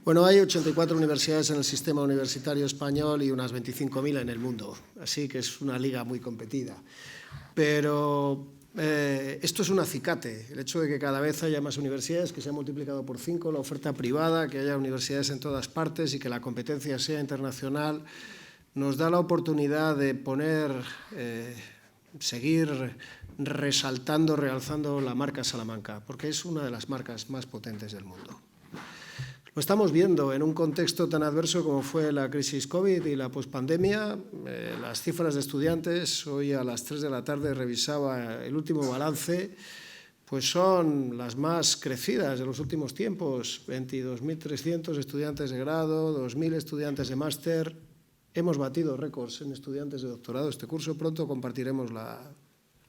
Bueno, hay 84 universidades en el sistema universitario español y unas 25.000 en el mundo, así que es una liga muy competida. Pero esto es un acicate, el hecho de que cada vez haya más universidades, que se ha multiplicado por 5 la oferta privada, que haya universidades en todas partes y que la competencia sea internacional, nos da la oportunidad de seguir resaltando, realzando la marca Salamanca, porque es una de las marcas más potentes del mundo. Lo estamos viendo en un contexto tan adverso como fue la crisis COVID y la pospandemia. Las cifras de estudiantes, hoy a las 3 de la tarde revisaba el último balance, pues son las más crecidas de los últimos tiempos. 22.300 estudiantes de grado, 2.000 estudiantes de máster. Hemos batido récords en estudiantes de doctorado este curso. Pronto compartiremos la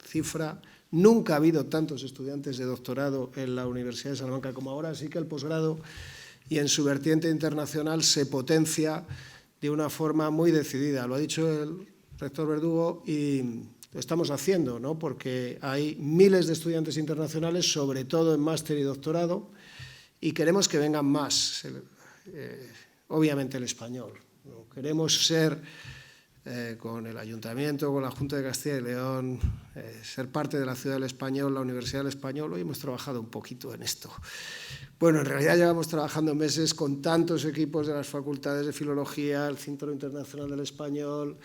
cifra. Nunca ha habido tantos estudiantes de doctorado en la Universidad de Salamanca como ahora, así que el posgrado y en su vertiente internacional se potencia de una forma muy decidida. Lo ha dicho el rector Verdugo y lo estamos haciendo, ¿no? Porque hay miles de estudiantes internacionales, sobre todo en máster y doctorado, y queremos que vengan más, obviamente el español, ¿no? Queremos ser, con el Ayuntamiento, con la Junta de Castilla y León, ser parte de la Ciudad del Español, la Universidad del Español. Hoy hemos trabajado un poquito en esto. Bueno, en realidad llevamos trabajando meses con tantos equipos de las facultades de Filología, el Centro Internacional del Español,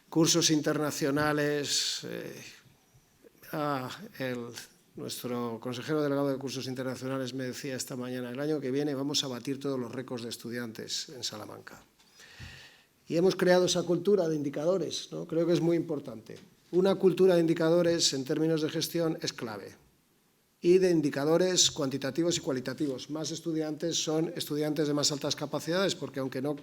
cursos internacionales. Nuestro consejero delegado de cursos internacionales me decía esta mañana, el año que viene vamos a batir todos los récords de estudiantes en Salamanca. Y hemos creado esa cultura de indicadores, ¿no? Creo que es muy importante. Una cultura de indicadores en términos de gestión es clave. Y de indicadores cuantitativos y cualitativos. Más estudiantes son estudiantes de más altas capacidades, porque aunque no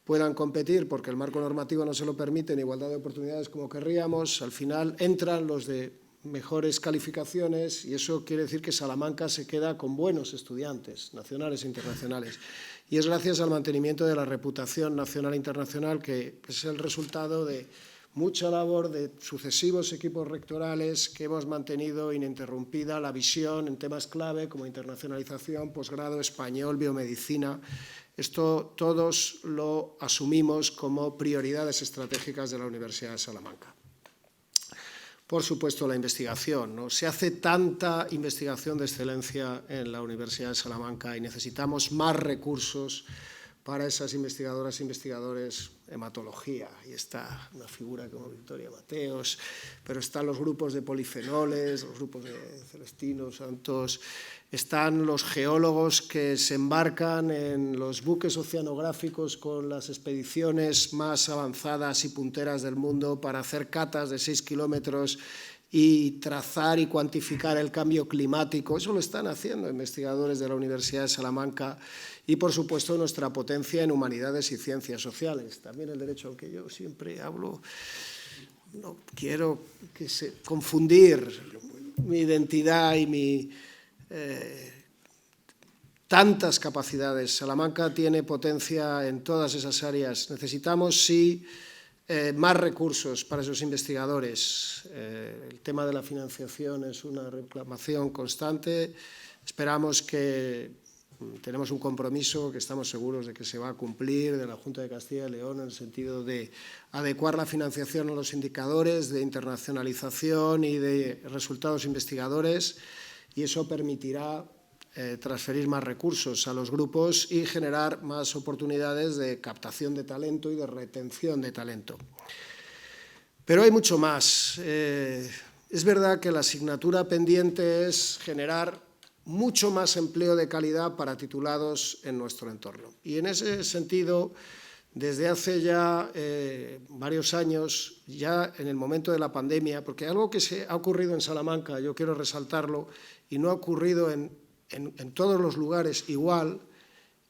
puedan competir, porque el marco normativo no se lo permite en igualdad de oportunidades como querríamos, al final entran los de mejores calificaciones, y eso quiere decir que Salamanca se queda con buenos estudiantes, nacionales e internacionales. Y es gracias al mantenimiento de la reputación nacional e internacional, que es el resultado de mucha labor de sucesivos equipos rectorales que hemos mantenido ininterrumpida la visión en temas clave como internacionalización, posgrado, español, biomedicina. Esto todos lo asumimos como prioridades estratégicas de la Universidad de Salamanca. Por supueto, la investigación, ¿no? Se hace tanta investigación de excelencia en la Universidad de Salamanca y necesitamos más recursos para esas investigadoras e investigadores. Hematología, y está una figura como Victoria Mateos, pero están los grupos de polifenoles, los grupos de Celestino Santos, están los geólogos que se embarcan en los buques oceanográficos con las expediciones más avanzadas y punteras del mundo para hacer catas de 6 kilómetros y trazar y cuantificar el cambio climático. Eso lo están haciendo investigadores de la Universidad de Salamanca. Y, por supuesto, nuestra potencia en humanidades y ciencias sociales. También el derecho al que yo siempre hablo. No quiero confundir mi identidad y tantas capacidades. Salamanca tiene potencia en todas esas áreas. Necesitamos, sí, más recursos para esos investigadores. El tema de la financiación es una reclamación constante. Esperamos que tenemos un compromiso que estamos seguros de que se va a cumplir de la Junta de Castilla y León en el sentido de adecuar la financiación a los indicadores de internacionalización y de resultados investigadores, y eso permitirá transferir más recursos a los grupos y generar más oportunidades de captación de talento y de retención de talento. Pero hay mucho más. Es verdad que la asignatura pendiente es generar mucho más empleo de calidad para titulados en nuestro entorno. Y en ese sentido, desde hace ya varios años, ya en el momento de la pandemia, porque algo que se ha ocurrido en Salamanca, yo quiero resaltarlo, y no ha ocurrido en todos los lugares igual,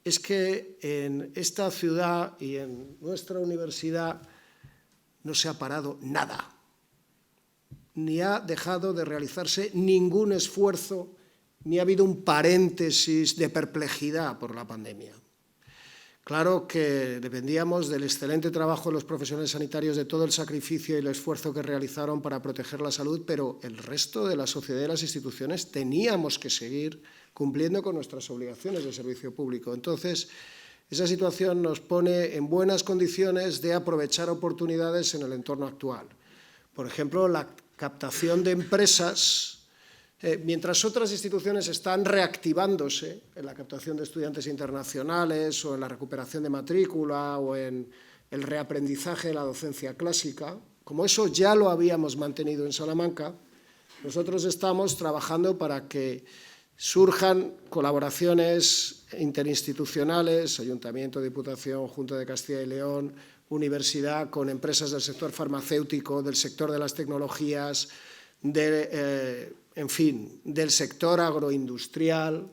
es que en esta ciudad y en nuestra universidad no se ha parado nada, ni ha dejado de realizarse ningún esfuerzo, ni ha habido un paréntesis de perplejidad por la pandemia. Claro que dependíamos del excelente trabajo de los profesionales sanitarios, de todo el sacrificio y el esfuerzo que realizaron para proteger la salud, pero el resto de la sociedad y las instituciones teníamos que seguir cumpliendo con nuestras obligaciones de servicio público. Entonces, esa situación nos pone en buenas condiciones de aprovechar oportunidades en el entorno actual. Por ejemplo, la captación de empresas. Mientras otras instituciones están reactivándose en la captación de estudiantes internacionales o en la recuperación de matrícula o en el reaprendizaje de la docencia clásica, como eso ya lo habíamos mantenido en Salamanca, nosotros estamos trabajando para que surjan colaboraciones interinstitucionales, Ayuntamiento, Diputación, Junta de Castilla y León, Universidad, con empresas del sector farmacéutico, del sector de las tecnologías, en fin, del sector agroindustrial,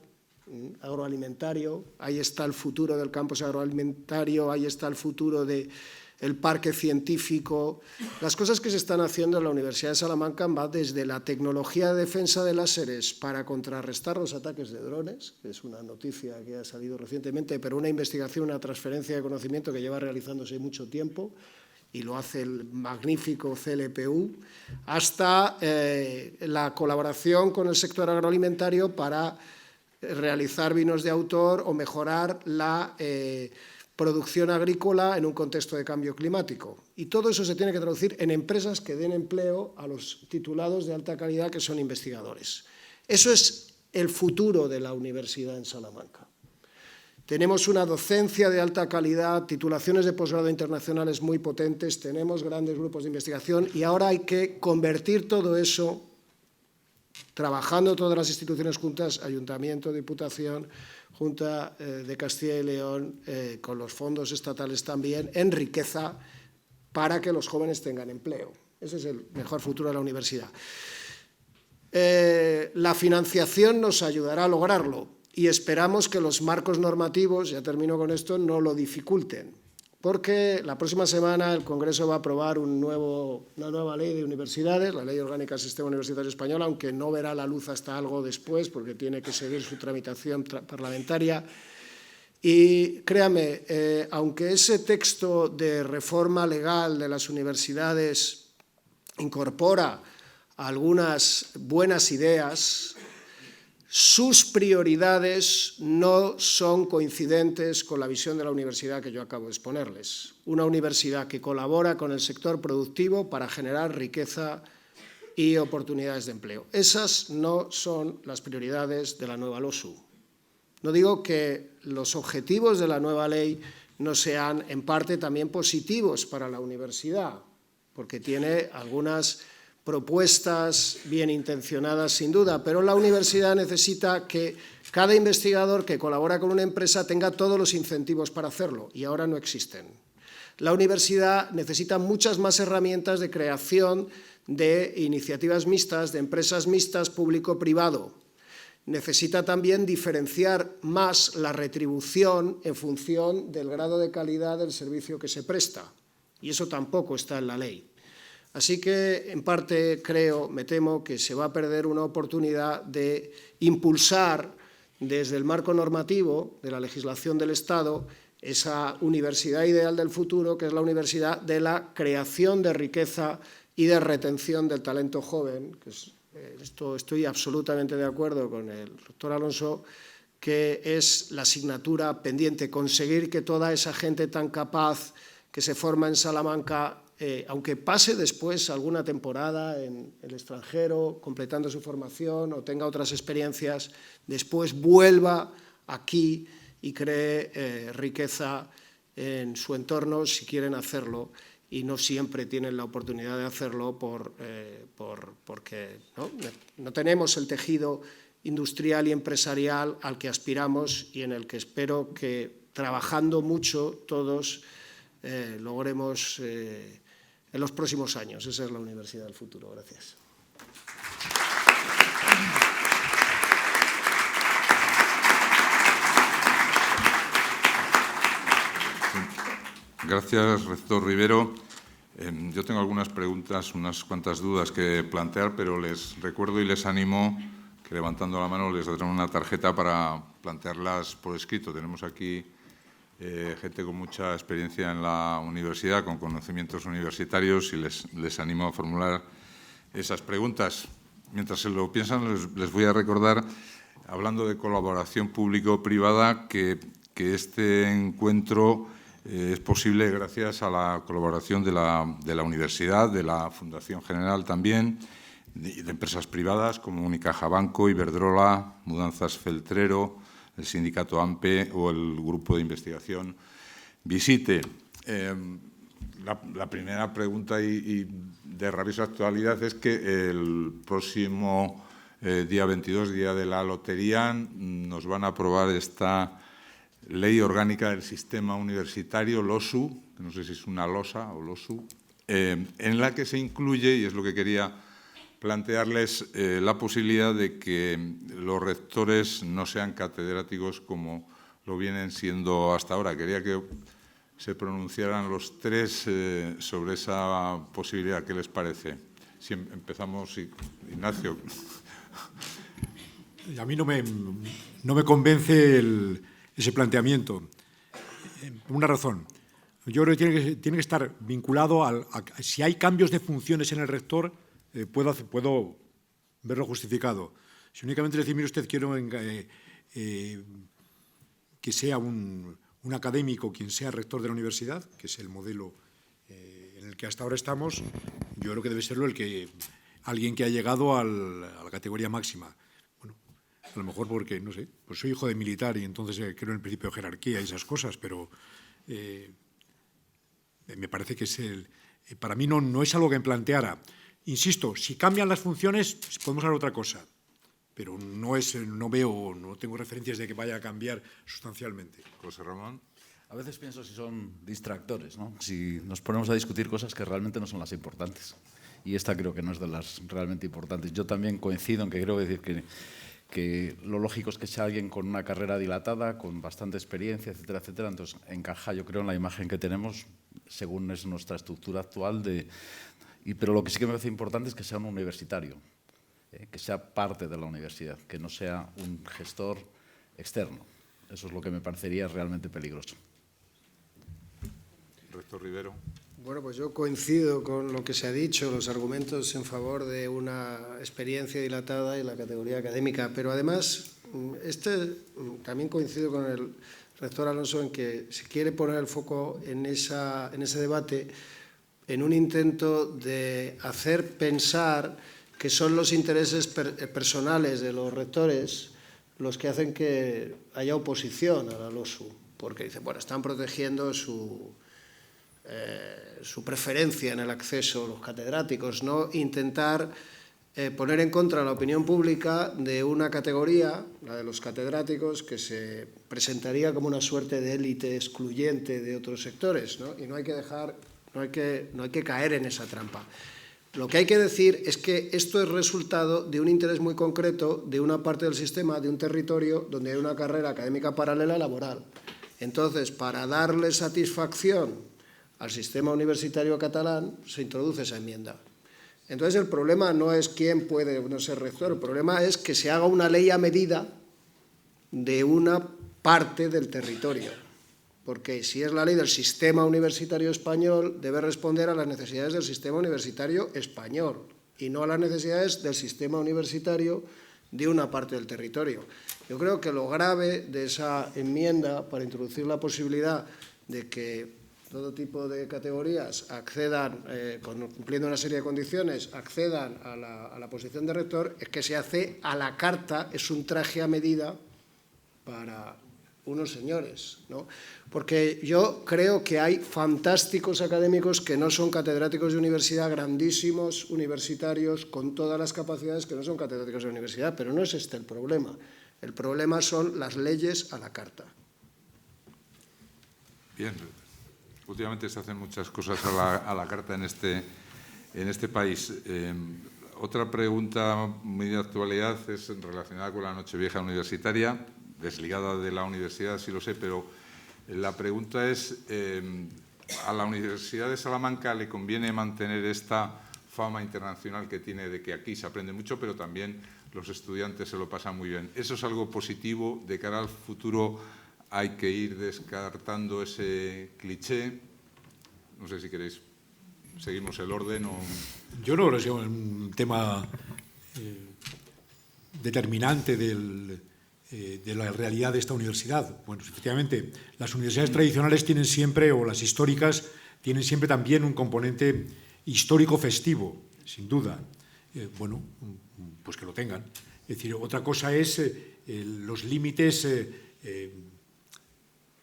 agroalimentario. Ahí está el futuro del campus agroalimentario, ahí está el futuro del parque científico. Las cosas que se están haciendo en la Universidad de Salamanca van desde la tecnología de defensa de láseres para contrarrestar los ataques de drones, que es una noticia que ha salido recientemente, pero una investigación, una transferencia de conocimiento que lleva realizándose mucho tiempo, y lo hace el magnífico CLPU, hasta la colaboración con el sector agroalimentario para realizar vinos de autor o mejorar la producción agrícola en un contexto de cambio climático. Y todo eso se tiene que traducir en empresas que den empleo a los titulados de alta calidad que son investigadores. Eso es el futuro de la universidad en Salamanca. Tenemos una docencia de alta calidad, titulaciones de posgrado internacionales muy potentes, tenemos grandes grupos de investigación y ahora hay que convertir todo eso, trabajando todas las instituciones juntas, Ayuntamiento, Diputación, Junta de Castilla y León, con los fondos estatales también, en riqueza para que los jóvenes tengan empleo. Ese es el mejor futuro de la universidad. La financiación nos ayudará a lograrlo. Y esperamos que los marcos normativos, ya termino con esto, no lo dificulten, porque la próxima semana el Congreso va a aprobar una nueva ley de universidades, la Ley Orgánica del Sistema Universitario Español, aunque no verá la luz hasta algo después, porque tiene que seguir su tramitación parlamentaria. Y créame, aunque ese texto de reforma legal de las universidades incorpora algunas buenas ideas, sus prioridades no son coincidentes con la visión de la universidad que yo acabo de exponerles. Una universidad que colabora con el sector productivo para generar riqueza y oportunidades de empleo. Esas no son las prioridades de la nueva LOSU. No digo que los objetivos de la nueva ley no sean en parte también positivos para la universidad, porque tiene algunas propuestas bien intencionadas sin duda, pero la universidad necesita que cada investigador que colabora con una empresa tenga todos los incentivos para hacerlo, y ahora no existen. La universidad necesita muchas más herramientas de creación de iniciativas mixtas, de empresas mixtas público-privado. Necesita también diferenciar más la retribución en función del grado de calidad del servicio que se presta, y eso tampoco está en la ley. Así que, en parte, me temo que se va a perder una oportunidad de impulsar desde el marco normativo de la legislación del Estado esa universidad ideal del futuro, que es la universidad de la creación de riqueza y de retención del talento joven. Esto estoy absolutamente de acuerdo con el doctor Alonso, que es la asignatura pendiente, conseguir que toda esa gente tan capaz que se forma en Salamanca aunque pase después alguna temporada en el extranjero, completando su formación o tenga otras experiencias, después vuelva aquí y cree riqueza en su entorno si quieren hacerlo, y no siempre tienen la oportunidad de hacerlo porque no tenemos el tejido industrial y empresarial al que aspiramos y en el que espero que, trabajando mucho, todos logremos en los próximos años. Esa es la universidad del futuro. Gracias. Gracias, rector Rivero. Yo tengo algunas preguntas, unas cuantas dudas que plantear, pero les recuerdo y les animo que levantando la mano les daré una tarjeta para plantearlas por escrito. Tenemos aquí gente con mucha experiencia en la universidad, con conocimientos universitarios, y les animo a formular esas preguntas. Mientras se lo piensan, les voy a recordar, hablando de colaboración público-privada, que este encuentro es posible gracias a la colaboración de la universidad, de la Fundación General también, de empresas privadas como Unicaja Banco, Iberdrola, Mudanzas Feltrero, el sindicato AMPE o el grupo de investigación Visite. La primera pregunta y de rabiosa actualidad es que el próximo día 22, día de la lotería, nos van a aprobar esta Ley Orgánica del Sistema Universitario, LOSU, no sé si es una losa o LOSU, en la que se incluye, y es lo que quería plantearles, la posibilidad de que los rectores no sean catedráticos como lo vienen siendo hasta ahora. Quería que se pronunciaran los tres sobre esa posibilidad. ¿Qué les parece? Si empezamos, Ignacio. A mí no me convence ese planteamiento. Por una razón. Yo creo que tiene que estar vinculado a si hay cambios de funciones en el rector, puedo verlo justificado. Si únicamente decir, mire usted, quiero que sea un académico quien sea rector de la universidad, que es el modelo en el que hasta ahora estamos, yo creo que debe serlo alguien que ha llegado a la categoría máxima. Bueno, a lo mejor porque, no sé, pues soy hijo de militar y entonces creo en el principio de jerarquía y esas cosas, pero me parece que para mí no es algo que me planteara. Insisto, si cambian las funciones, podemos hablar de otra cosa, pero no tengo referencias de que vaya a cambiar sustancialmente. José Ramón. A veces pienso si son distractores, ¿no? Si nos ponemos a discutir cosas que realmente no son las importantes. Y esta creo que no es de las realmente importantes. Yo también coincido en que creo decir que lo lógico es que sea alguien con una carrera dilatada, con bastante experiencia, etcétera, etcétera. Entonces, encaja, yo creo, en la imagen que tenemos, según es nuestra estructura actual. Pero lo que sí que me parece importante es que sea un universitario, que sea parte de la universidad, que no sea un gestor externo. Eso es lo que me parecería realmente peligroso. Rector Rivero. Bueno, pues yo coincido con lo que se ha dicho, los argumentos en favor de una experiencia dilatada y la categoría académica, pero además también coincido con el rector Alonso en que se quiere poner el foco en ese debate en un intento de hacer pensar que son los intereses personales de los rectores los que hacen que haya oposición a la LOSU, porque dicen, bueno, están protegiendo su preferencia en el acceso a los catedráticos, ¿no? Intentar poner en contra la opinión pública de una categoría, la de los catedráticos, que se presentaría como una suerte de élite excluyente de otros sectores, ¿no? Y no hay que caer en esa trampa. Lo que hay que decir es que esto es resultado de un interés muy concreto de una parte del sistema, de un territorio donde hay una carrera académica paralela laboral. Entonces, para darle satisfacción al sistema universitario catalán, se introduce esa enmienda. Entonces, el problema no es quién puede no ser rector, el problema es que se haga una ley a medida de una parte del territorio. Porque si es la ley del sistema universitario español, debe responder a las necesidades del sistema universitario español y no a las necesidades del sistema universitario de una parte del territorio. Yo creo que lo grave de esa enmienda, para introducir la posibilidad de que todo tipo de categorías accedan, cumpliendo una serie de condiciones, accedan a la posición de rector, es que se hace a la carta, es un traje a medida para unos señores, ¿no? Porque yo creo que hay fantásticos académicos que no son catedráticos de universidad, grandísimos universitarios con todas las capacidades que no son catedráticos de universidad, pero no es este el problema. El problema son las leyes a la carta. Bien, últimamente se hacen muchas cosas a la carta en este país. Otra pregunta muy de actualidad es relacionada con la Nochevieja universitaria, desligada de la universidad, sí lo sé, pero la pregunta es, ¿a la Universidad de Salamanca le conviene mantener esta fama internacional que tiene de que aquí se aprende mucho, pero también los estudiantes se lo pasan muy bien? ¿Eso es algo positivo? ¿De cara al futuro hay que ir descartando ese cliché? No sé si queréis, seguimos el orden o... Yo no creo que sea un tema determinante de la realidad de esta universidad. Bueno, efectivamente, las universidades tradicionales tienen siempre, o las históricas, tienen siempre también un componente histórico festivo, sin duda. Bueno, pues que lo tengan. Es decir, otra cosa es los límites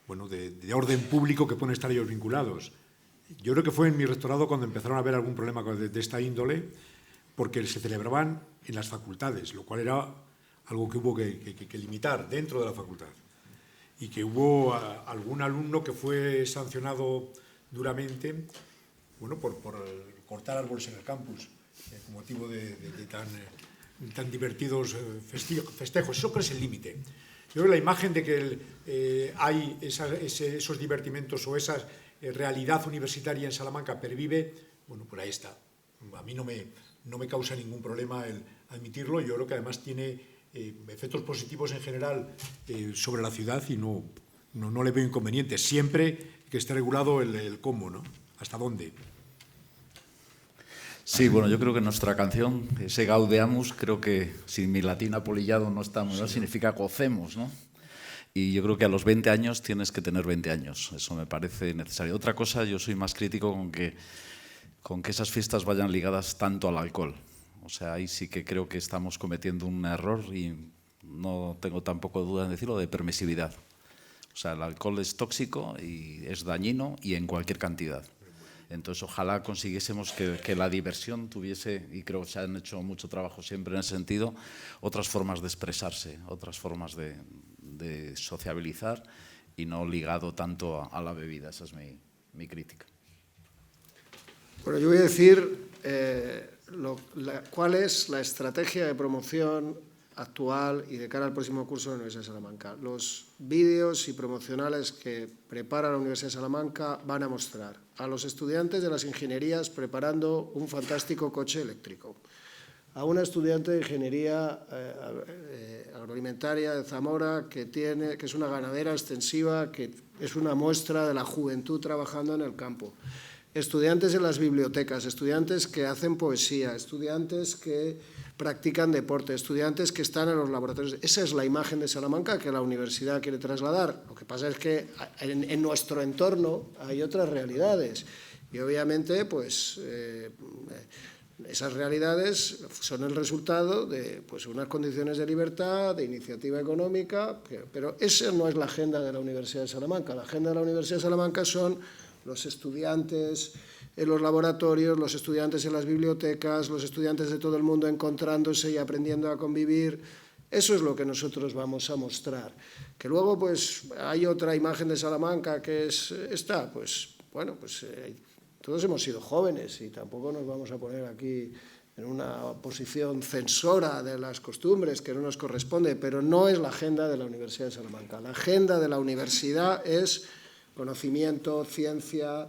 bueno, de orden público que pueden estar ellos vinculados. Yo creo que fue en mi rectorado cuando empezaron a haber algún problema de esta índole, porque se celebraban en las facultades, lo cual era algo que hubo que limitar dentro de la facultad. Y que hubo algún alumno que fue sancionado duramente, bueno, por cortar árboles en el campus, con motivo de tan divertidos festejos. Eso creo que es el límite. Yo creo que la imagen de que hay esos divertimentos o esa realidad universitaria en Salamanca pervive, bueno, pues ahí está. A mí no me causa ningún problema el admitirlo. Yo creo que además tiene efectos positivos en general sobre la ciudad y no le veo inconvenientes, siempre que esté regulado el cómo, ¿no? ¿Hasta dónde? Sí, bueno, yo creo que nuestra canción, ese Gaudeamus, creo que si mi latín apolillado no está muy mal, significa gocemos, ¿no? Y yo creo que a los 20 años tienes que tener 20 años, eso me parece necesario. Otra cosa, yo soy más crítico con que esas fiestas vayan ligadas tanto al alcohol. O sea, ahí sí que creo que estamos cometiendo un error y no tengo tampoco duda en decirlo, de permisividad. O sea, el alcohol es tóxico y es dañino y en cualquier cantidad. Entonces, ojalá consiguiésemos que la diversión tuviese, y creo que se han hecho mucho trabajo siempre en ese sentido, otras formas de expresarse, otras formas de sociabilizar y no ligado tanto a la bebida. Esa es mi crítica. Bueno, yo voy a decir cuál es la estrategia de promoción actual y de cara al próximo curso de la Universidad de Salamanca. Los vídeos y promocionales que prepara la Universidad de Salamanca van a mostrar a los estudiantes de las ingenierías preparando un fantástico coche eléctrico, a una estudiante de ingeniería agroalimentaria de Zamora que es una ganadera extensiva, que es una muestra de la juventud trabajando en el campo. Estudiantes en las bibliotecas, estudiantes que hacen poesía, estudiantes que practican deporte, estudiantes que están en los laboratorios. Esa es la imagen de Salamanca que la universidad quiere trasladar. Lo que pasa es que en nuestro entorno hay otras realidades y obviamente pues esas realidades son el resultado de pues, unas condiciones de libertad, de iniciativa económica, pero esa no es la agenda de la Universidad de Salamanca. La agenda de la Universidad de Salamanca son los estudiantes en los laboratorios, los estudiantes en las bibliotecas, los estudiantes de todo el mundo encontrándose y aprendiendo a convivir. Eso es lo que nosotros vamos a mostrar. Que luego pues hay otra imagen de Salamanca que es esta, pues bueno, pues todos hemos sido jóvenes y tampoco nos vamos a poner aquí en una posición censora de las costumbres que no nos corresponde, pero no es la agenda de la Universidad de Salamanca. La agenda de la universidad es conocimiento, ciencia,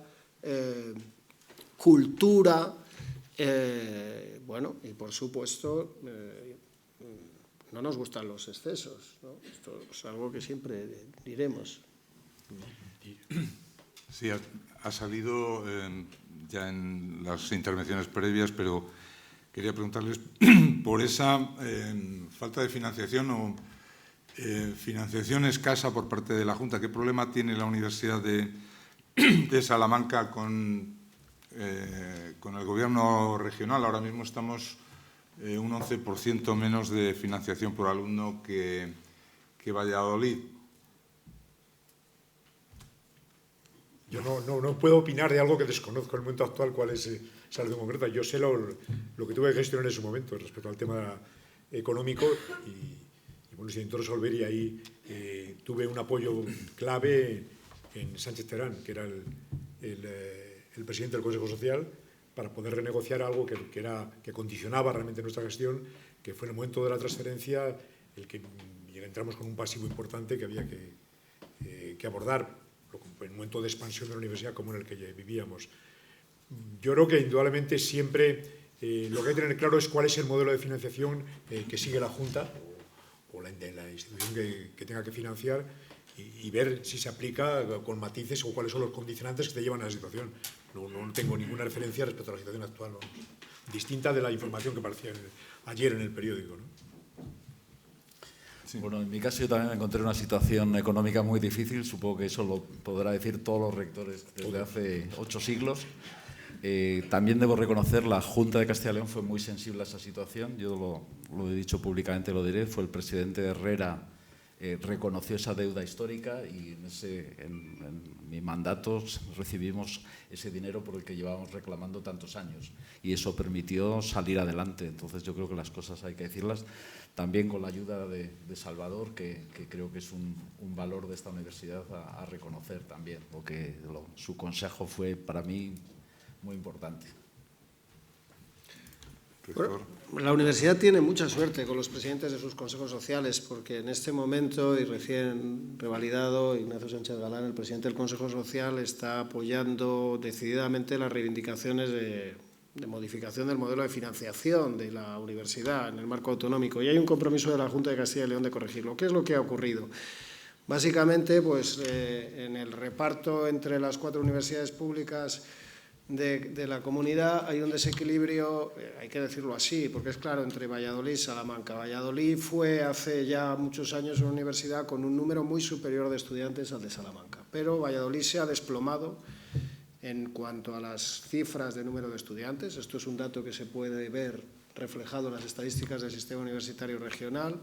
cultura, bueno, y por supuesto no nos gustan los excesos, ¿no? Esto es algo que siempre diremos. Sí, ha salido ya en las intervenciones previas, pero quería preguntarles por esa falta de financiación o financiación escasa por parte de la Junta. ¿Qué problema tiene la Universidad de de Salamanca con el Gobierno regional. Ahora mismo estamos un 11% menos de financiación por alumno que Valladolid. Yo no puedo opinar de algo que desconozco en el momento actual cuál es esa situación concreta. Yo sé lo que tuve que gestionar en su momento respecto al tema económico y bueno, se intentó resolver y ahí tuve un apoyo clave en Sánchez Terán, que era el presidente del Consejo Social, para poder renegociar algo que condicionaba realmente nuestra gestión, que fue en el momento de la transferencia el que entramos con un pasivo importante que había que abordar en un momento de expansión de la universidad como en el que vivíamos. Yo creo que indudablemente siempre lo que hay que tener claro es cuál es el modelo de financiación que sigue la Junta o la institución que tenga que financiar y ver si se aplica con matices o cuáles son los condicionantes que te llevan a la situación. No tengo ninguna referencia respecto a la situación actual, distinta de la información que aparecía ayer en el periódico, ¿no? Sí. Bueno, en mi caso yo también me encontré en una situación económica muy difícil, supongo que eso lo podrá decir todos los rectores desde hace 8 siglos. También debo reconocer, la Junta de Castilla y León fue muy sensible a esa situación, yo lo he dicho públicamente, lo diré, fue el presidente Herrera, reconoció esa deuda histórica y en mi mandato recibimos ese dinero por el que llevábamos reclamando tantos años y eso permitió salir adelante. Entonces yo creo que las cosas hay que decirlas, también con la ayuda de Salvador, que creo que es un valor de esta universidad a reconocer también, porque su consejo fue para mí muy importante. Bueno, la universidad tiene mucha suerte con los presidentes de sus consejos sociales, porque en este momento, y recién revalidado, Ignacio Sánchez Galán, el presidente del Consejo Social, está apoyando decididamente las reivindicaciones de modificación del modelo de financiación de la universidad en el marco autonómico. Y hay un compromiso de la Junta de Castilla y León de corregirlo. ¿Qué es lo que ha ocurrido? Básicamente, pues, en el reparto entre las 4 universidades públicas de la comunidad hay un desequilibrio, hay que decirlo así, porque es claro, entre Valladolid y Salamanca. Valladolid fue hace ya muchos años una universidad con un número muy superior de estudiantes al de Salamanca, pero Valladolid se ha desplomado en cuanto a las cifras de número de estudiantes. Esto es un dato que se puede ver reflejado en las estadísticas del sistema universitario regional.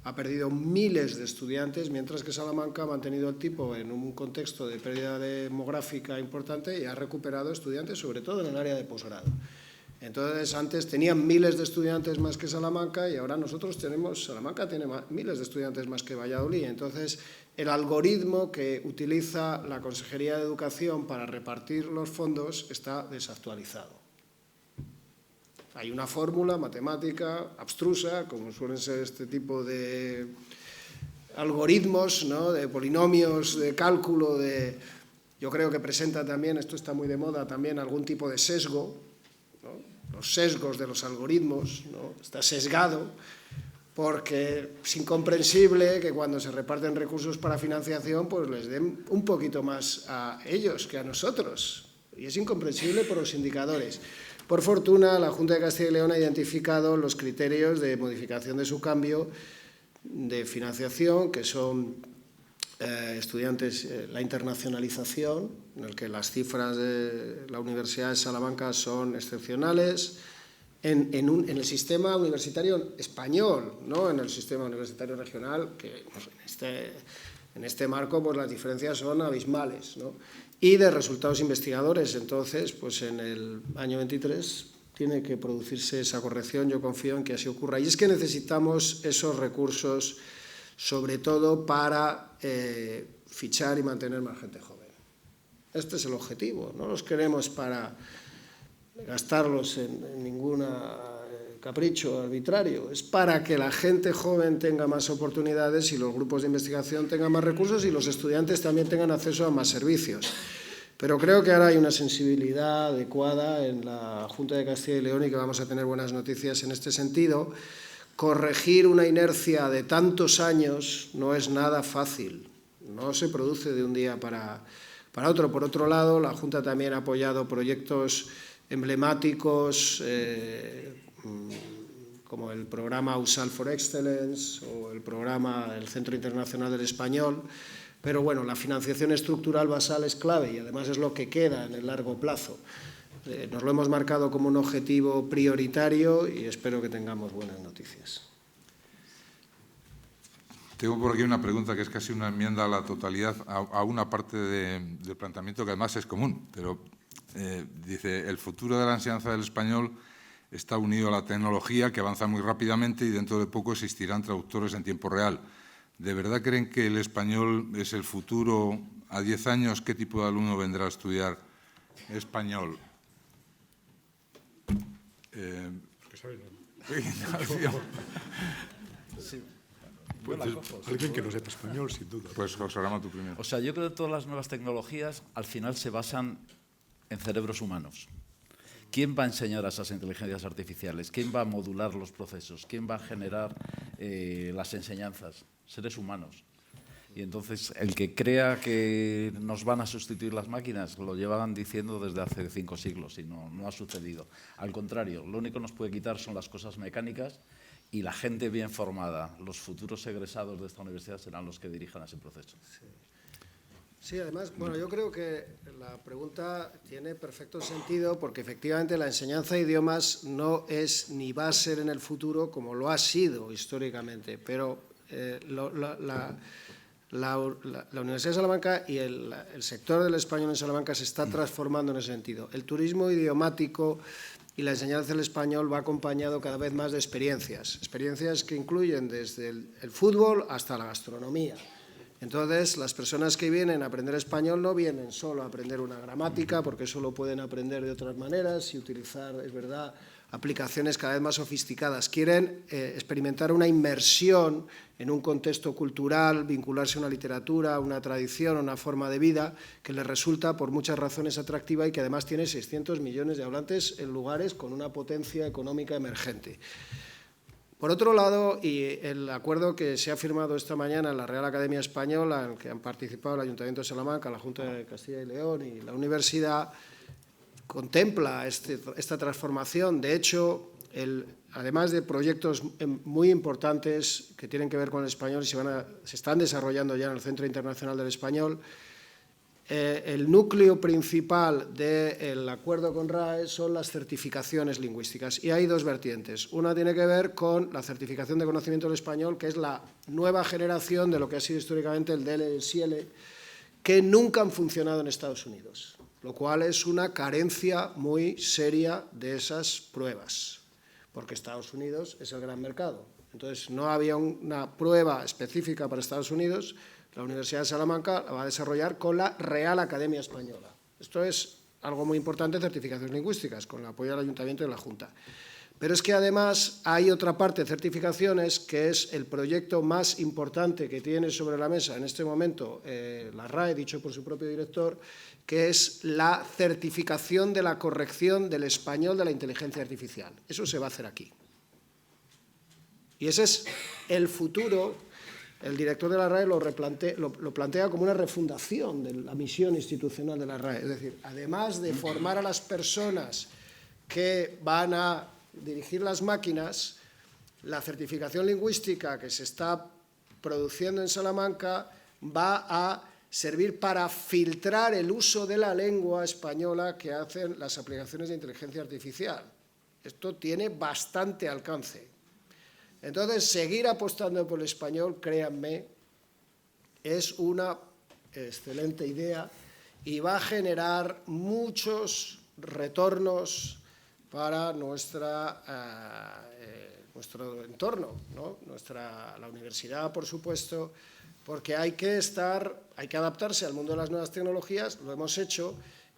Ha perdido miles de estudiantes, mientras que Salamanca ha mantenido el tipo en un contexto de pérdida demográfica importante y ha recuperado estudiantes, sobre todo en el área de posgrado. Entonces, antes tenían miles de estudiantes más que Salamanca y ahora Salamanca tiene miles de estudiantes más que Valladolid. Entonces, el algoritmo que utiliza la Consejería de Educación para repartir los fondos está desactualizado. Hay una fórmula matemática abstrusa, como suelen ser este tipo de algoritmos, ¿no?, de polinomios, de cálculo, yo creo que presenta también, esto está muy de moda, también algún tipo de sesgo, ¿no? Los sesgos de los algoritmos, ¿no? Está sesgado, porque es incomprensible que cuando se reparten recursos para financiación, pues les den un poquito más a ellos que a nosotros. Y es incomprensible por los indicadores. Por fortuna, la Junta de Castilla y León ha identificado los criterios de modificación de su cambio de financiación, que son estudiantes, la internacionalización, en el que las cifras de la Universidad de Salamanca son excepcionales, en el sistema universitario español, no en el sistema universitario regional, que en este marco pues las diferencias son abismales, ¿no? Y de resultados investigadores. Entonces, pues en el año 23 tiene que producirse esa corrección, yo confío en que así ocurra. Y es que necesitamos esos recursos, sobre todo para fichar y mantener más gente joven. Este es el objetivo, no los queremos para gastarlos en ningún capricho arbitrario, es para que la gente joven tenga más oportunidades y los grupos de investigación tengan más recursos y los estudiantes también tengan acceso a más servicios. Pero creo que ahora hay una sensibilidad adecuada en la Junta de Castilla y León y que vamos a tener buenas noticias en este sentido. Corregir una inercia de tantos años no es nada fácil, no se produce de un día para otro. Por otro lado, la Junta también ha apoyado proyectos emblemáticos como el programa USAL for Excellence o el programa del Centro Internacional del Español, Pero bueno, la financiación estructural basal es clave y además es lo que queda en el largo plazo. Nos lo hemos marcado como un objetivo prioritario y espero que tengamos buenas noticias. Tengo por aquí una pregunta que es casi una enmienda a la totalidad a una parte del planteamiento que además es común, pero dice, el futuro de la enseñanza del español está unido a la tecnología que avanza muy rápidamente y dentro de poco existirán traductores en tiempo real. ¿De verdad creen que el español es el futuro? A 10 años, ¿qué tipo de alumno vendrá a estudiar español? Alguien que no sepa español, sin duda. Pues José Ramón, tú primero. O sea, yo creo que todas las nuevas tecnologías al final se basan en cerebros humanos. ¿Quién va a enseñar a esas inteligencias artificiales? ¿Quién va a modular los procesos? ¿Quién va a generar las enseñanzas? Seres humanos. Y entonces, el que crea que nos van a sustituir las máquinas, lo llevan diciendo desde hace 5 siglos y no ha sucedido. Al contrario, lo único que nos puede quitar son las cosas mecánicas y la gente bien formada, los futuros egresados de esta universidad serán los que dirijan ese proceso. Sí, además, bueno, yo creo que la pregunta tiene perfecto sentido porque efectivamente la enseñanza de idiomas no es ni va a ser en el futuro como lo ha sido históricamente, pero la Universidad de Salamanca y el sector del español en Salamanca se está transformando en ese sentido. El turismo idiomático y la enseñanza del español va acompañado cada vez más de experiencias que incluyen desde el fútbol hasta la gastronomía. Entonces, las personas que vienen a aprender español no vienen solo a aprender una gramática, porque eso lo pueden aprender de otras maneras y utilizar, es verdad, aplicaciones cada vez más sofisticadas. Quieren experimentar una inmersión en un contexto cultural, vincularse a una literatura, a una tradición, a una forma de vida que les resulta por muchas razones atractiva y que además tiene 600 millones de hablantes en lugares con una potencia económica emergente. Por otro lado, y el acuerdo que se ha firmado esta mañana en la Real Academia Española, en el que han participado el Ayuntamiento de Salamanca, la Junta de Castilla y León y la Universidad, contempla esta transformación. De hecho, además de proyectos muy importantes que tienen que ver con el español y se están desarrollando ya en el Centro Internacional del Español, el núcleo principal del acuerdo con RAE son las certificaciones lingüísticas. Y hay dos vertientes. Una tiene que ver con la certificación de conocimiento del español, que es la nueva generación de lo que ha sido históricamente el DEL y el SIELE, que nunca han funcionado en Estados Unidos, lo cual es una carencia muy seria de esas pruebas, porque Estados Unidos es el gran mercado. Entonces, no había una prueba específica para Estados Unidos. La Universidad de Salamanca la va a desarrollar con la Real Academia Española. Esto es algo muy importante en certificaciones lingüísticas, con el apoyo del Ayuntamiento y de la Junta. Pero es que además hay otra parte de certificaciones que es el proyecto más importante que tiene sobre la mesa en este momento la RAE, dicho por su propio director, que es la certificación de la corrección del español de la inteligencia artificial. Eso se va a hacer aquí. Y ese es el futuro. El director de la RAE lo plantea como una refundación de la misión institucional de la RAE. Es decir, además de formar a las personas que van a dirigir las máquinas, la certificación lingüística que se está produciendo en Salamanca va a servir para filtrar el uso de la lengua española que hacen las aplicaciones de inteligencia artificial. Esto tiene bastante alcance. Entonces, seguir apostando por el español, créanme, es una excelente idea y va a generar muchos retornos para nuestro entorno, ¿no? La universidad, por supuesto, porque hay que adaptarse al mundo de las nuevas tecnologías, lo hemos hecho,